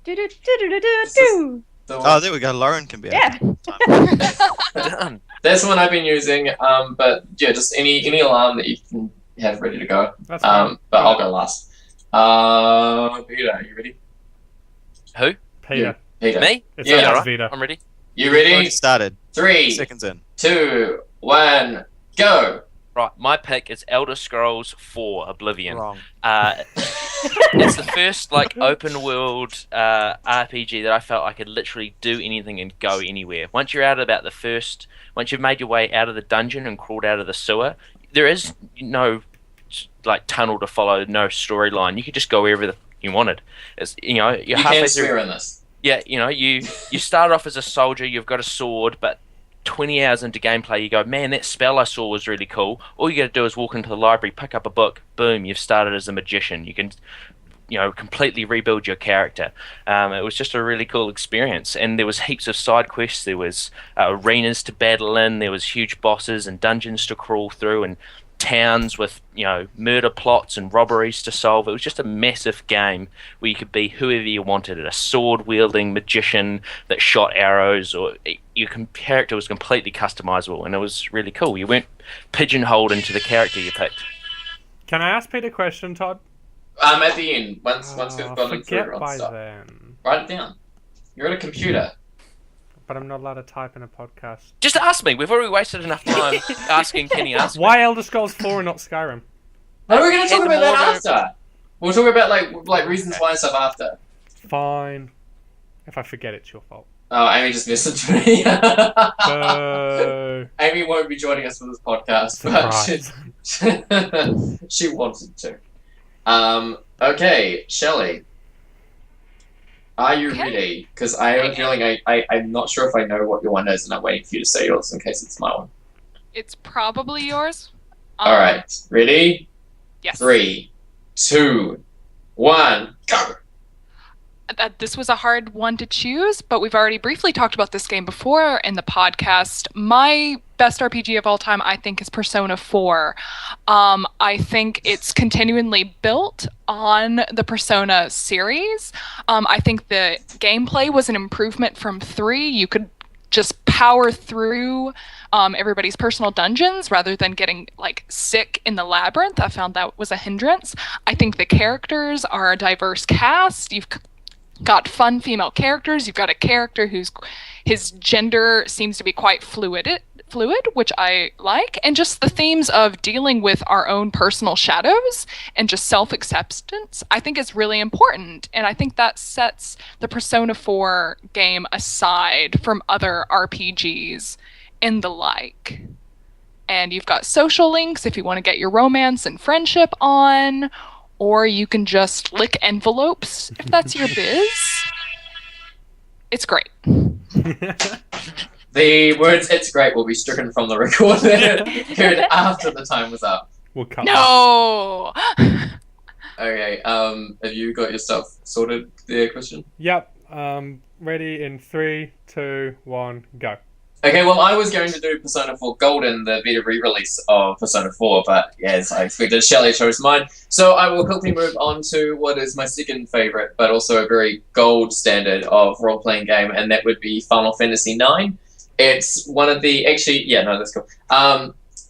Do-do-do-do-do-do-do. Oh, there we go. Lauren can be. Yeah. Done. That's the one I've been using. But yeah, just any alarm that you can have ready to go. That's fine. But I'll go last. Peter, are you ready? Who? Peter. Peter. Me? It's Yeah. yeah, Alright, Vita. I'm ready. You Already ready? started. 3, 2 seconds in. 2, 1, Go. Right, my pick is Elder Scrolls 4 Oblivion. Wrong. It's the first like open world RPG that I felt I could literally do anything and go anywhere. Once you're once you've made your way out of the dungeon and crawled out of the sewer, there is no like tunnel to follow, no storyline. You could just go wherever you wanted. It's, you're You halfway can through. swear in this. Yeah, you start off as a soldier, you've got a sword, but 20 hours into gameplay, you go, man, that spell I saw was really cool. All you got to do is walk into the library, pick up a book, boom, you've started as a magician. You can, completely rebuild your character. It was just a really cool experience, and there was heaps of side quests. There was arenas to battle in. There was huge bosses and dungeons to crawl through, and towns with murder plots and robberies to solve. It was just a massive game where you could be whoever you wanted, a sword wielding magician that shot arrows, or your character was completely customizable, and it was really cool. You weren't pigeonholed into the character you picked. Can I ask Pete a question, Todd? At the end, once we've gone through everyone's by stuff. then. Write it down. You're at a computer. But I'm not allowed to type in a podcast. Just ask me. We've already wasted enough time asking Kenny. Ask me. Why Elder Scrolls 4 and not Skyrim? No, we're going to talk At the about that moment- after. We'll talk about like reasons why and stuff after. Fine. If I forget, it's your fault. Oh, Amy just messaged me. Boo. Amy won't be joining us for this podcast, but she wanted to. Okay, Shelley. Are you Okay. ready? Because I have a feeling I'm not sure if I know what your one is, and I'm waiting for you to say yours in case it's my one. It's probably yours. All right, ready? Yes. 3, 2, 1, go! This was a hard one to choose, but we've already briefly talked about this game before in the podcast. My best RPG of all time, I think, is Persona 4. I think it's continually built on the Persona series. I think the gameplay was an improvement from 3. You could just power through everybody's personal dungeons rather than getting like sick in the labyrinth. I found that was a hindrance. I think the characters are a diverse cast. You've got fun female characters. You've got a character his gender seems to be quite fluid, which I like, and just the themes of dealing with our own personal shadows and just self-acceptance I think is really important, and I think that sets the Persona 4 game aside from other RPGs and the like. And you've got social links if you want to get your romance and friendship on, or you can just lick envelopes if that's your biz. It's great. The words "it's great" will be stricken from the record heard after the time was up. We'll cut No! Okay, have you got your stuff sorted there, Christian? Yep. Ready in 3, 2, 1, go. Okay, well, I was going to do Persona 4 Golden, the Vita re-release of Persona 4, but yes, I expected Shelley chose mine. So I will quickly move on to what is my second favourite, but also a very gold standard of role-playing game, and that would be Final Fantasy IX. It's one of the... Actually, yeah, no, that's cool.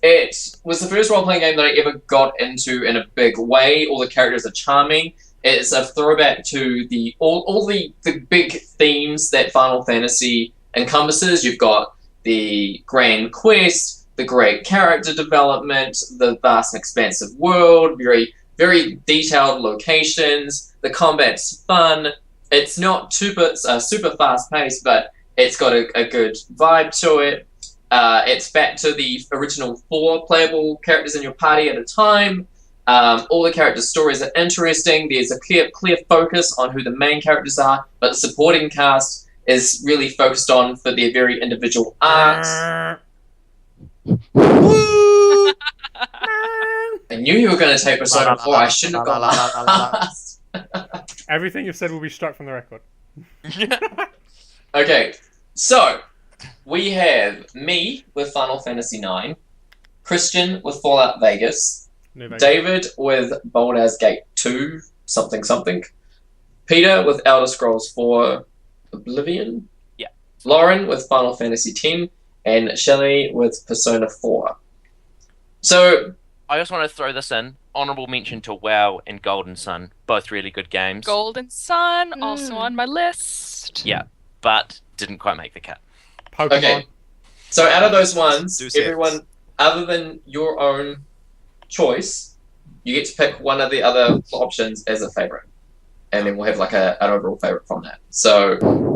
It was the first role-playing game that I ever got into in a big way. All the characters are charming. It's a throwback to all the big themes that Final Fantasy encompasses. You've got the grand quest, the great character development, the vast and expansive world, very, very detailed locations. The combat's fun. It's not super fast-paced, but it's got a good vibe to it. It's back to the original 4 playable characters in your party at a time. All the characters' stories are interesting. There's a clear focus on who the main characters are, but the supporting cast is really focused on for their very individual arcs. I knew you were going to take Persona 4. I shouldn't have gone last. Everything you've said will be struck from the record. Okay, so we have me with Final Fantasy IX, Christian with Fallout Vegas, New Vegas. David with Baldur's Gate 2, something, Peter with Elder Scrolls 4 Oblivion, Yeah. Lauren with Final Fantasy X, and Shelley with Persona 4. So, I just want to throw this in. Honorable mention to WoW and Golden Sun. Both really good games. Golden Sun, also on my list. Yeah, but didn't quite make the cut. Pokemon. Okay. So out of those ones, Do say it. everyone other than your own choice, you get to pick one of the other options as a favorite. And then we'll have like an overall favorite from that. So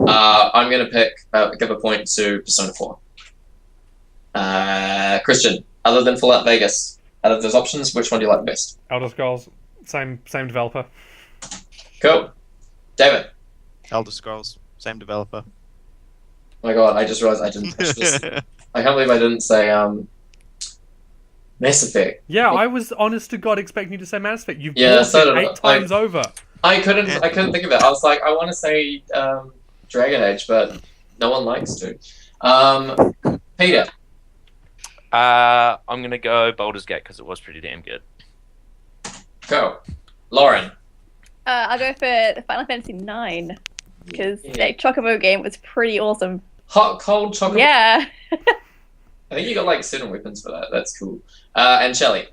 I'm going to give a point to Persona 4. Christian, other than Fallout Vegas, out of those options, which one do you like best? Elder Scrolls, same developer. Cool. David. Elder Scrolls, same developer. Oh my god, I just realized I didn't touch this. I can't believe I didn't say Mass Effect. Yeah, I was honest to God expecting you to say Mass Effect. You've Yeah, bought so it did 8 times over. I couldn't think of it. I was like, I want to say Dragon Age, but no one likes to. Peter. I'm gonna go Baldur's Gate because it was pretty damn good. Go. Lauren. I'll go for Final Fantasy 9 because that Chocobo game was pretty awesome. Hot, cold chocolate. Yeah. I think you got like 7 weapons for that. That's cool. And Shelley.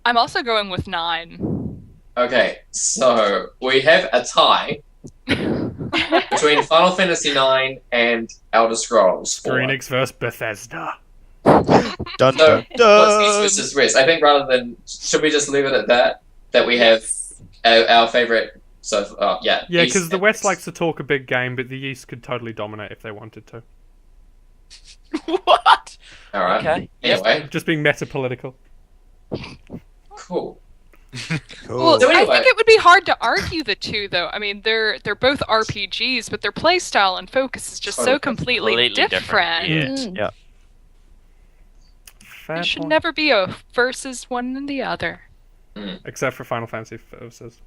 I'm also going with 9. Okay, so we have a tie between Final Fantasy 9 and Elder Scrolls 4. Square Enix versus Bethesda. Dun, So, dun, dun. what's east versus west? I think rather than... Should we just leave it at that? That we have our favourite... So, yeah. Yeah, East because the and West likes to talk a big game, but the East could totally dominate if they wanted to. What? Alright. Okay. Anyway, Just being meta-political. cool. Cool. Well, So I anyway- think it would be hard to argue the two, though. I mean, they're both RPGs, but their play style and focus is just so Totally completely Completely different. different. Yeah. Fair There should point. never be a versus one and the other. Except for Final Fantasy versus.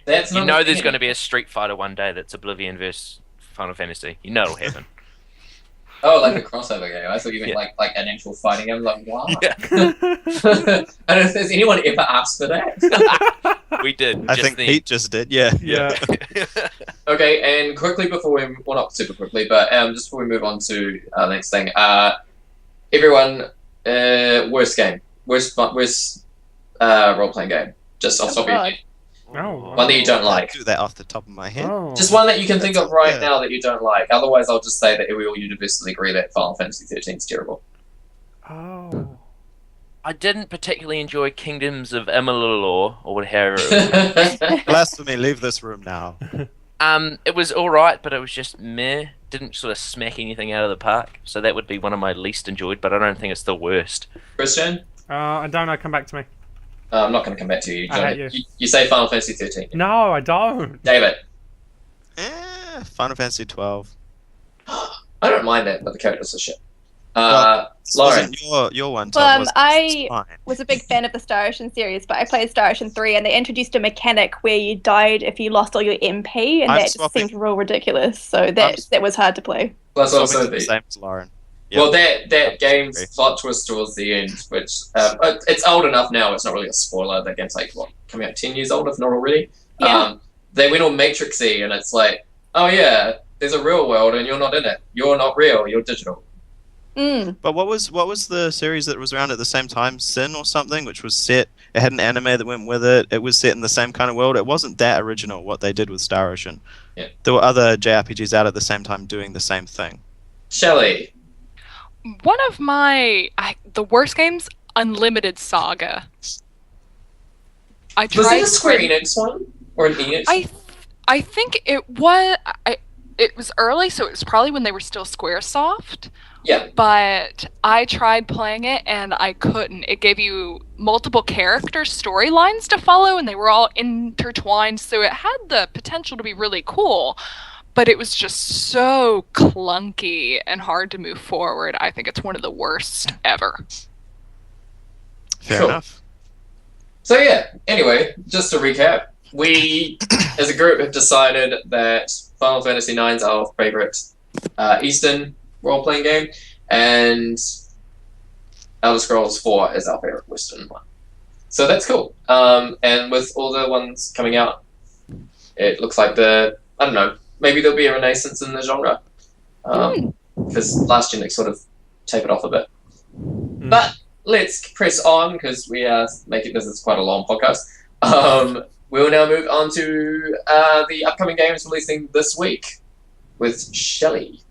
That's You not know a there's thing. going to be a Street Fighter one day that's Oblivion versus Final Fantasy. You know it'll happen. Oh, like a crossover game. I thought you meant Yeah. like an actual fighting game. Like, wow. Yeah. I don't know if there's anyone ever asked for that. We did. I just think then. Pete just did, yeah. Yeah. Okay, and quickly before we... Well, not super quickly, but just before we move on to the next thing. Everyone, worst game. Worst role-playing game. Just off the top of your God. head. Oh. One that you don't I like. do that off the top of my head. Oh. Just one that you can think of right Yeah. now that you don't like. Otherwise, I'll just say that we all universally agree that Final Fantasy 13 is terrible. Oh. I didn't particularly enjoy Kingdoms of Amalur or whatever. It was. Blasphemy, leave this room now. It was alright, but it was just meh. Didn't sort of smack anything out of the park. So that would be one of my least enjoyed, but I don't think it's the worst. Christian? I don't know. Come back to me. I'm not going to come back to you. I hate You say Final Fantasy 13. No, I don't. David? Final Fantasy 12. I don't mind that, but the characters are shit. This Lauren? wasn't your one, Tom. Well, was it? I It's fine. was a big fan of the Star Ocean series, but I played Star Ocean 3 and they introduced a mechanic where you died if you lost all your MP, and I'm that just swapping- seemed real ridiculous. So that was hard to play. Plus So also we did the same as Lauren. Yep. Well, that Absolutely. game's plot twist towards the end, which it's old enough now. It's not really a spoiler. That game's like what, coming out 10 years old, if not already. Yeah. They went all Matrixy, and it's like, oh yeah, there's a real world, and you're not in it. You're not real. You're digital. Mm. But what was the series that was around at the same time? Sin or something, which was set. It had an anime that went with it. It was set in the same kind of world. It wasn't that original what they did with Star Ocean. Yeah. There were other JRPGs out at the same time doing the same thing. Shelley. One of the worst games, Unlimited Saga. I Was tried. it a Square Enix one or an Enix? I think it was. It was early, so it was probably when they were still SquareSoft. Yeah. But I tried playing it and I couldn't. It gave you multiple character storylines to follow, and they were all intertwined, so it had the potential to be really cool. But it was just so clunky and hard to move forward. I think it's one of the worst ever. Fair Cool. enough. So yeah, anyway, just to recap, we as a group have decided that Final Fantasy IX is our favourite Eastern role-playing game, and Elder Scrolls 4 is our favourite Western one. So that's cool. And with all the ones coming out, it looks like maybe there'll be a renaissance in the genre. Because last gen it sort of tapered off a bit. But let's press on, because we are making this is quite a long podcast. We'll now move on to the upcoming games releasing this week with Shelley.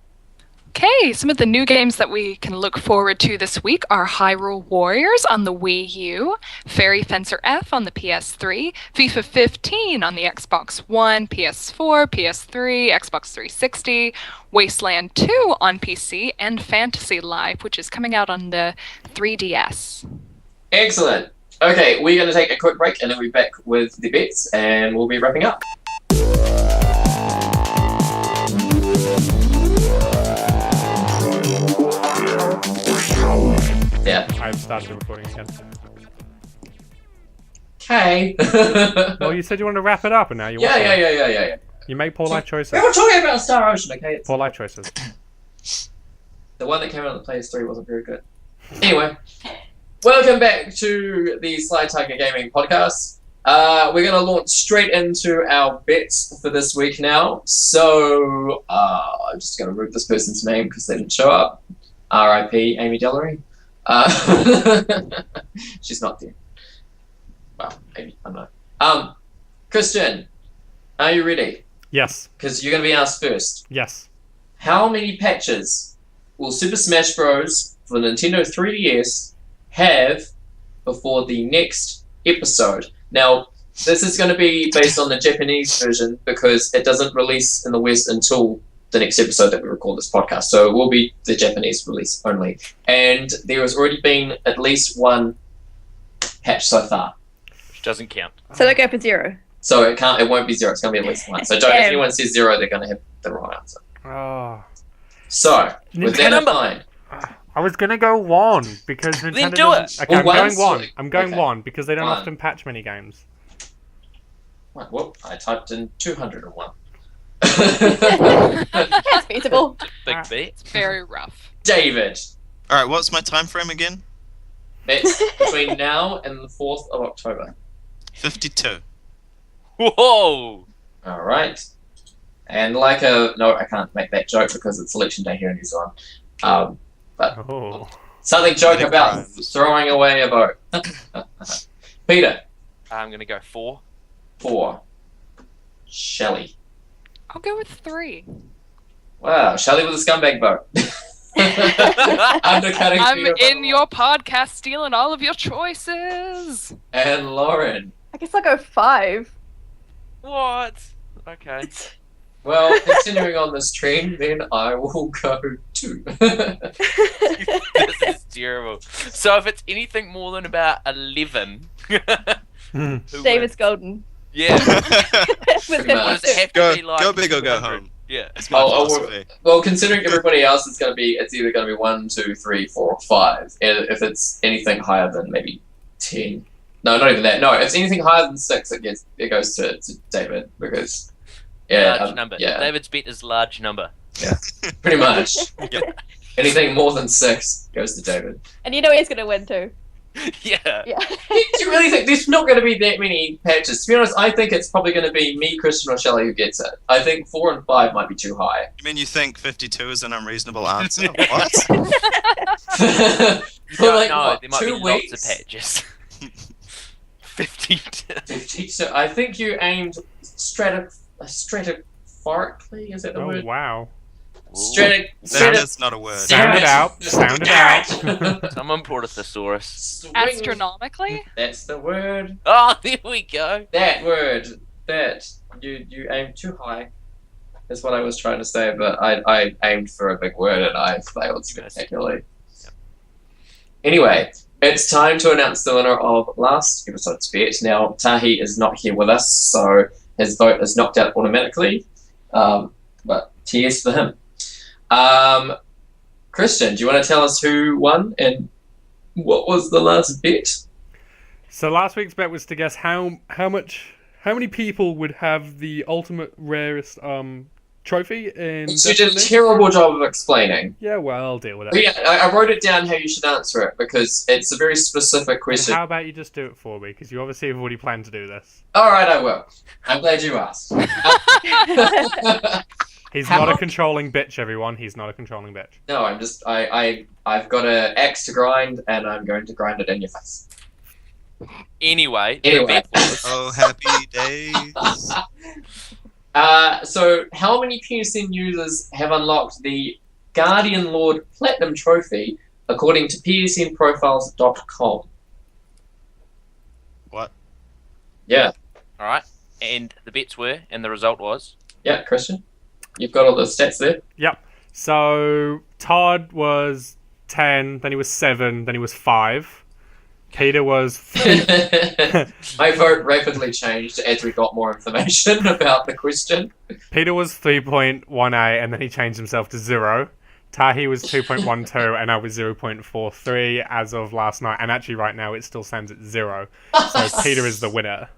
Okay, some of the new games that we can look forward to this week are Hyrule Warriors on the Wii U, Fairy Fencer F on the PS3, FIFA 15 on the Xbox One, PS4, PS3, Xbox 360, Wasteland 2 on PC, and Fantasy Life, which is coming out on the 3DS. Excellent. Okay, we're going to take a quick break and then we'll be back with the bets and we'll be wrapping up. Yeah. I've started the recording again. Okay. Well, you said you wanted to wrap it up, and now you want to. Yeah. You make poor life choices. We're talking about Star Ocean, okay? Poor life choices. The one that came out on the PS3 wasn't very good. Anyway, welcome back to the Sly Tiger Gaming podcast. We're going to launch straight into our bets for this week now. So, I'm just going to root this person's name because they didn't show up. R.I.P. Amy Dellery. She's not there. Well, maybe, I don't know. Christian, are you ready? Yes. Because you're going to be asked first. Yes. How many patches will Super Smash Bros. For the Nintendo 3DS have before the next episode? Now, this is going to be based on the Japanese version because it doesn't release in the West until the next episode that we record this podcast. So it will be the Japanese release only. And there has already been at least one patch so far. Which doesn't count. So they go for 0. So it won't be 0, it's going to be at least one. So don't, if anyone says 0, they're going to have the wrong answer. Oh. So, with that in mind... I was gonna go 1 because Nintendo Then do it. Okay, I'm Well, going one's 1. I'm going okay. 1 because they don't 1. often patch many games. Right, well, I typed in 201. That's feasible. Big Ah. bet. Very rough. David, Alright, what's my time frame again? that's between now and the 4th of October. 52. Whoa! Alright. And like a... No, I can't make that joke because it's election day here in New Zealand. Oh. Something joke Many about crimes. throwing away a vote. Peter, I'm going to go 4. 4. Shelley. I'll go with 3. Wow, Shelley with a scumbag vote. Undercutting I'm Peter in vote. your podcast stealing all of your choices. And Lauren. I guess I'll go 5. What? Okay. Well, continuing on this trend, then I will go 2. This is terrible. So if it's anything more than about 11... Hmm. who David's wins? golden. Yeah. With Pretty good much. Does it have to Go- be like go big or go 200? home. Yeah. That's my philosophy. Well, considering everybody else is going to be, it's either going to be 1, 2, 3, 4, or 5. And if it's anything higher than maybe 10. No, not even that. No, if it's anything higher than 6, it goes to David because... Yeah, Large number. yeah, David's bet is large number. pretty much. Yep. Anything more than 6 goes to David. And you know he's going to win too. Yeah. Yeah. Do you really think there's not going to be that many patches? To be honest, I think it's probably going to be me, Christian, or Shelley who gets it. I think 4 and 5 might be too high. You mean you think 52 is an unreasonable answer? What? For like, no, what, there might 2 be weeks? lots of patches. 50. 50. So I think you aimed stratiforically. Is that the Oh word? wow. That is not a word. Sound it out. Sound it out. Someone brought a thesaurus. Swing. Astronomically? That's the word. Oh, there we go. That word. That you aimed too high. That's what I was trying to say, but I aimed for a big word and I failed spectacularly. Anyway, it's time to announce the winner of last episode's bet. Now, Tahi is not here with us, so his vote is knocked out automatically. But tears for him. Christian, do you want to tell us who won and what was the last bet? So last week's bet was to guess how many people would have the ultimate rarest trophy in You did a Destiny? terrible job of explaining. Yeah, well, I'll deal with But it. yeah, I wrote it down how you should answer it because it's a very specific And question. how about you just do it for me? Because you obviously have already planned to do this. Alright, I will. I'm glad you asked. He's How- not a controlling bitch, everyone. He's not a controlling bitch. No, I'm just I've got an axe to grind and I'm going to grind it in your face. Anyway, Anyway. the bet was Oh, happy days. So how many PSN users have unlocked the Guardian Lord Platinum Trophy, according to PSNprofiles.com. What? Yeah. All right. And the bets were, and the result was. Yeah, Christian, you've got all the stats there. Yep. So Todd was 10, then he was 7, then he was 5. Peter was... My vote rapidly changed as we got more information about the question. Peter was 3.18, and then he changed himself to 0. Tahi was 2.12, and I was 0.43 as of last night. And actually, right now, it still stands at 0. So Peter is the winner.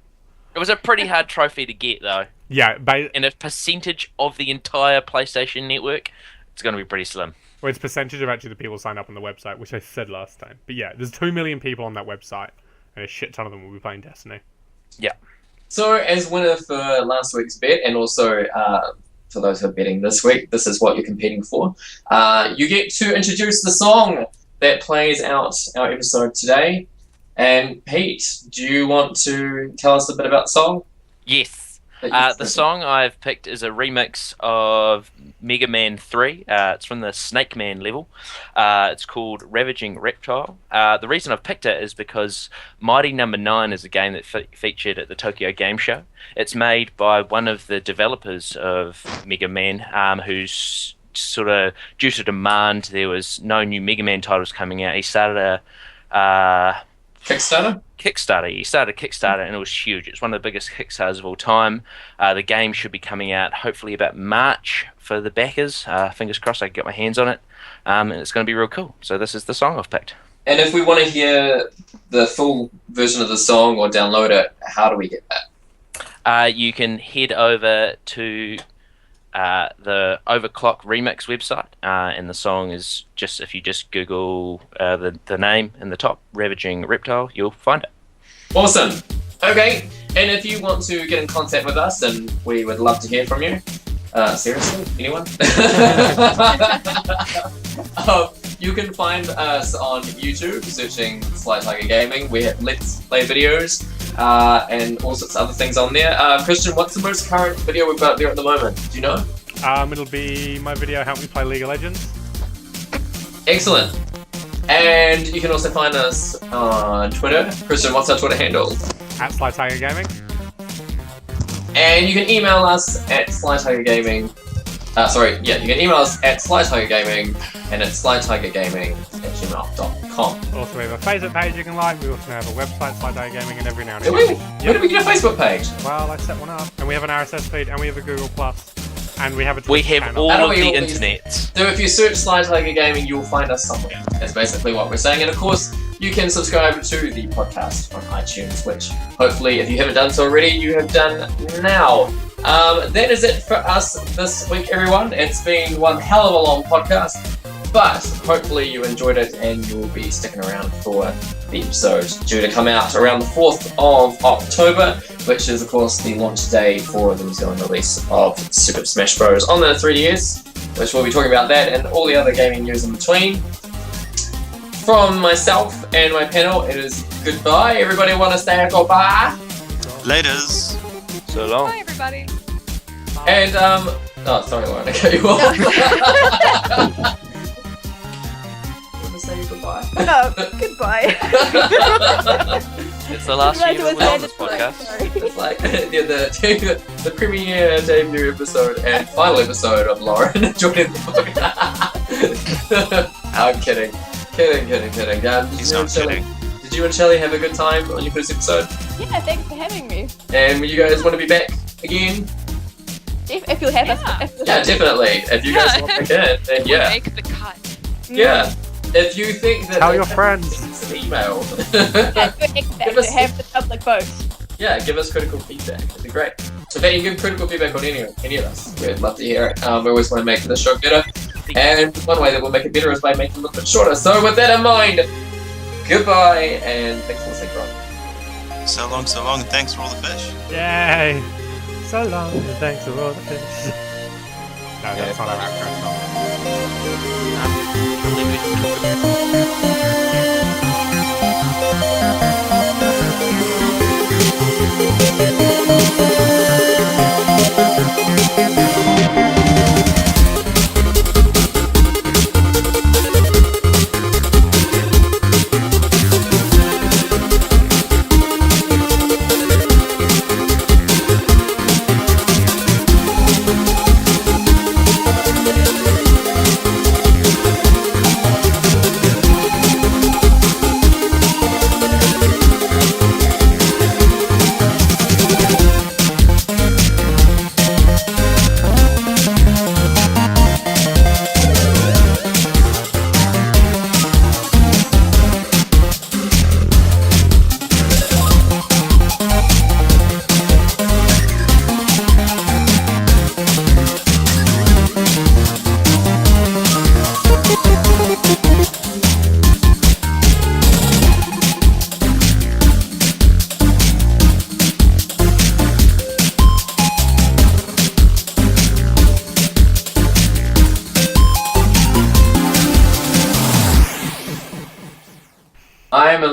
It was a pretty hard trophy to get, though. Yeah, And a percentage of the entire PlayStation network, it's going to be pretty slim. well, it's percentage of actually the people sign up on the website, which I said last time. But yeah, there's 2 million people on that website, and a shit ton of them will be playing Destiny. Yeah. So, as winner for last week's bet, and also for those who are betting this week, this is what you're competing for. You get to introduce the song that plays out our episode today. And Pete, do you want to tell us a bit about the song? Yes. The song I've picked is a remix of Mega Man 3. It's from the Snake Man level. It's called Ravaging Reptile. The reason I've picked it is because Mighty Number 9 is a game that featured at the Tokyo Game Show. It's made by one of the developers of Mega Man, who's sort of, due to demand, there was no new Mega Man titles coming out. He started a... Kickstarter? He started a Kickstarter, and it was huge. It's one of the biggest Kickstarters of all time. The game should be coming out hopefully about March for the backers. Fingers crossed I can get my hands on it. And it's going to be real cool. So this is the song I've picked. And if we want to hear the full version of the song or download it, how do we get that? You can head over to the Overclock Remix website, and the song is just, if you just Google the name in the top, Ravaging Reptile, you'll find it. Awesome. Okay, and if you want to get in contact with us, and we would love to hear from you. Seriously? Anyone? You can find us on YouTube, searching Sly Tiger Gaming. We have Let's Play videos, and all sorts of other things on there. Christian, what's the most current video we've got there at the moment? Do you know? It'll be my video, Help Me Play League of Legends. Excellent. And you can also find us on Twitter. Christian, what's our Twitter handle? At slytigergaming. And you can email us at slytigergaming. You can email us at slytigergaming and at slytigergaming@gmail.com. Also, we have a Facebook page you can like. We also have a website, Sly Tiger Gaming, and every now and Do again. we? When did we get a Facebook page? Well, I set one up. And we have an RSS feed, and we have a Google Plus, and we have a We Twitch have channel. all of we the all internet. So if you search Sly Tiger Gaming, you'll find us somewhere. That's basically what we're saying. And of course, you can subscribe to the podcast on iTunes, which hopefully, if you haven't done so already, you have done now. That is it for us this week, everyone. It's been one hell of a long podcast, but hopefully you enjoyed it and you'll be sticking around for the episode due to come out around the 4th of October, which is, of course, the launch day for the New Zealand release of Super Smash Bros. On the 3DS, which we'll be talking about that and all the other gaming news in between. From myself and my panel, it is goodbye. Everybody want to say goodbye? Laters. So long. Bye, everybody. And, oh, sorry, Lauren, I cut you off. You want to say goodbye? No, goodbye. It's the last Right, year it was we're on this like- podcast. sorry. It's like the premiere debut episode and final episode of Lauren joining the podcast. I'm kidding. Kidding. He's not kidding. Did you and Shelley have a good time on your first episode? Yeah, thanks for having me. And will you guys want to be back again? If you'll have us. Yeah. Yeah, definitely. If you guys want back in, then yeah. Make the cut. Yeah. If you think that... Tell your friends. Send us an email. Yeah, good expect Give us- to have the public vote. Yeah, give us critical feedback. It'd be great. So if you give critical feedback on any of us, we'd love to hear it. We always want to make the show better. And one way that we'll make it better is by making it a little bit shorter. So with that in mind, goodbye and thanks for listening, Rob. So long, and thanks for all the fish. Yay! So long, and thanks for all the fish. No, that's not our outro song.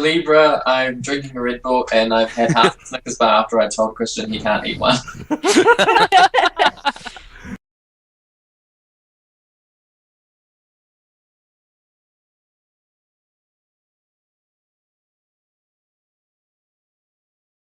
Libra, I'm drinking a Red Bull, and I've had half a Snickers bar after I told Christian he can't eat one.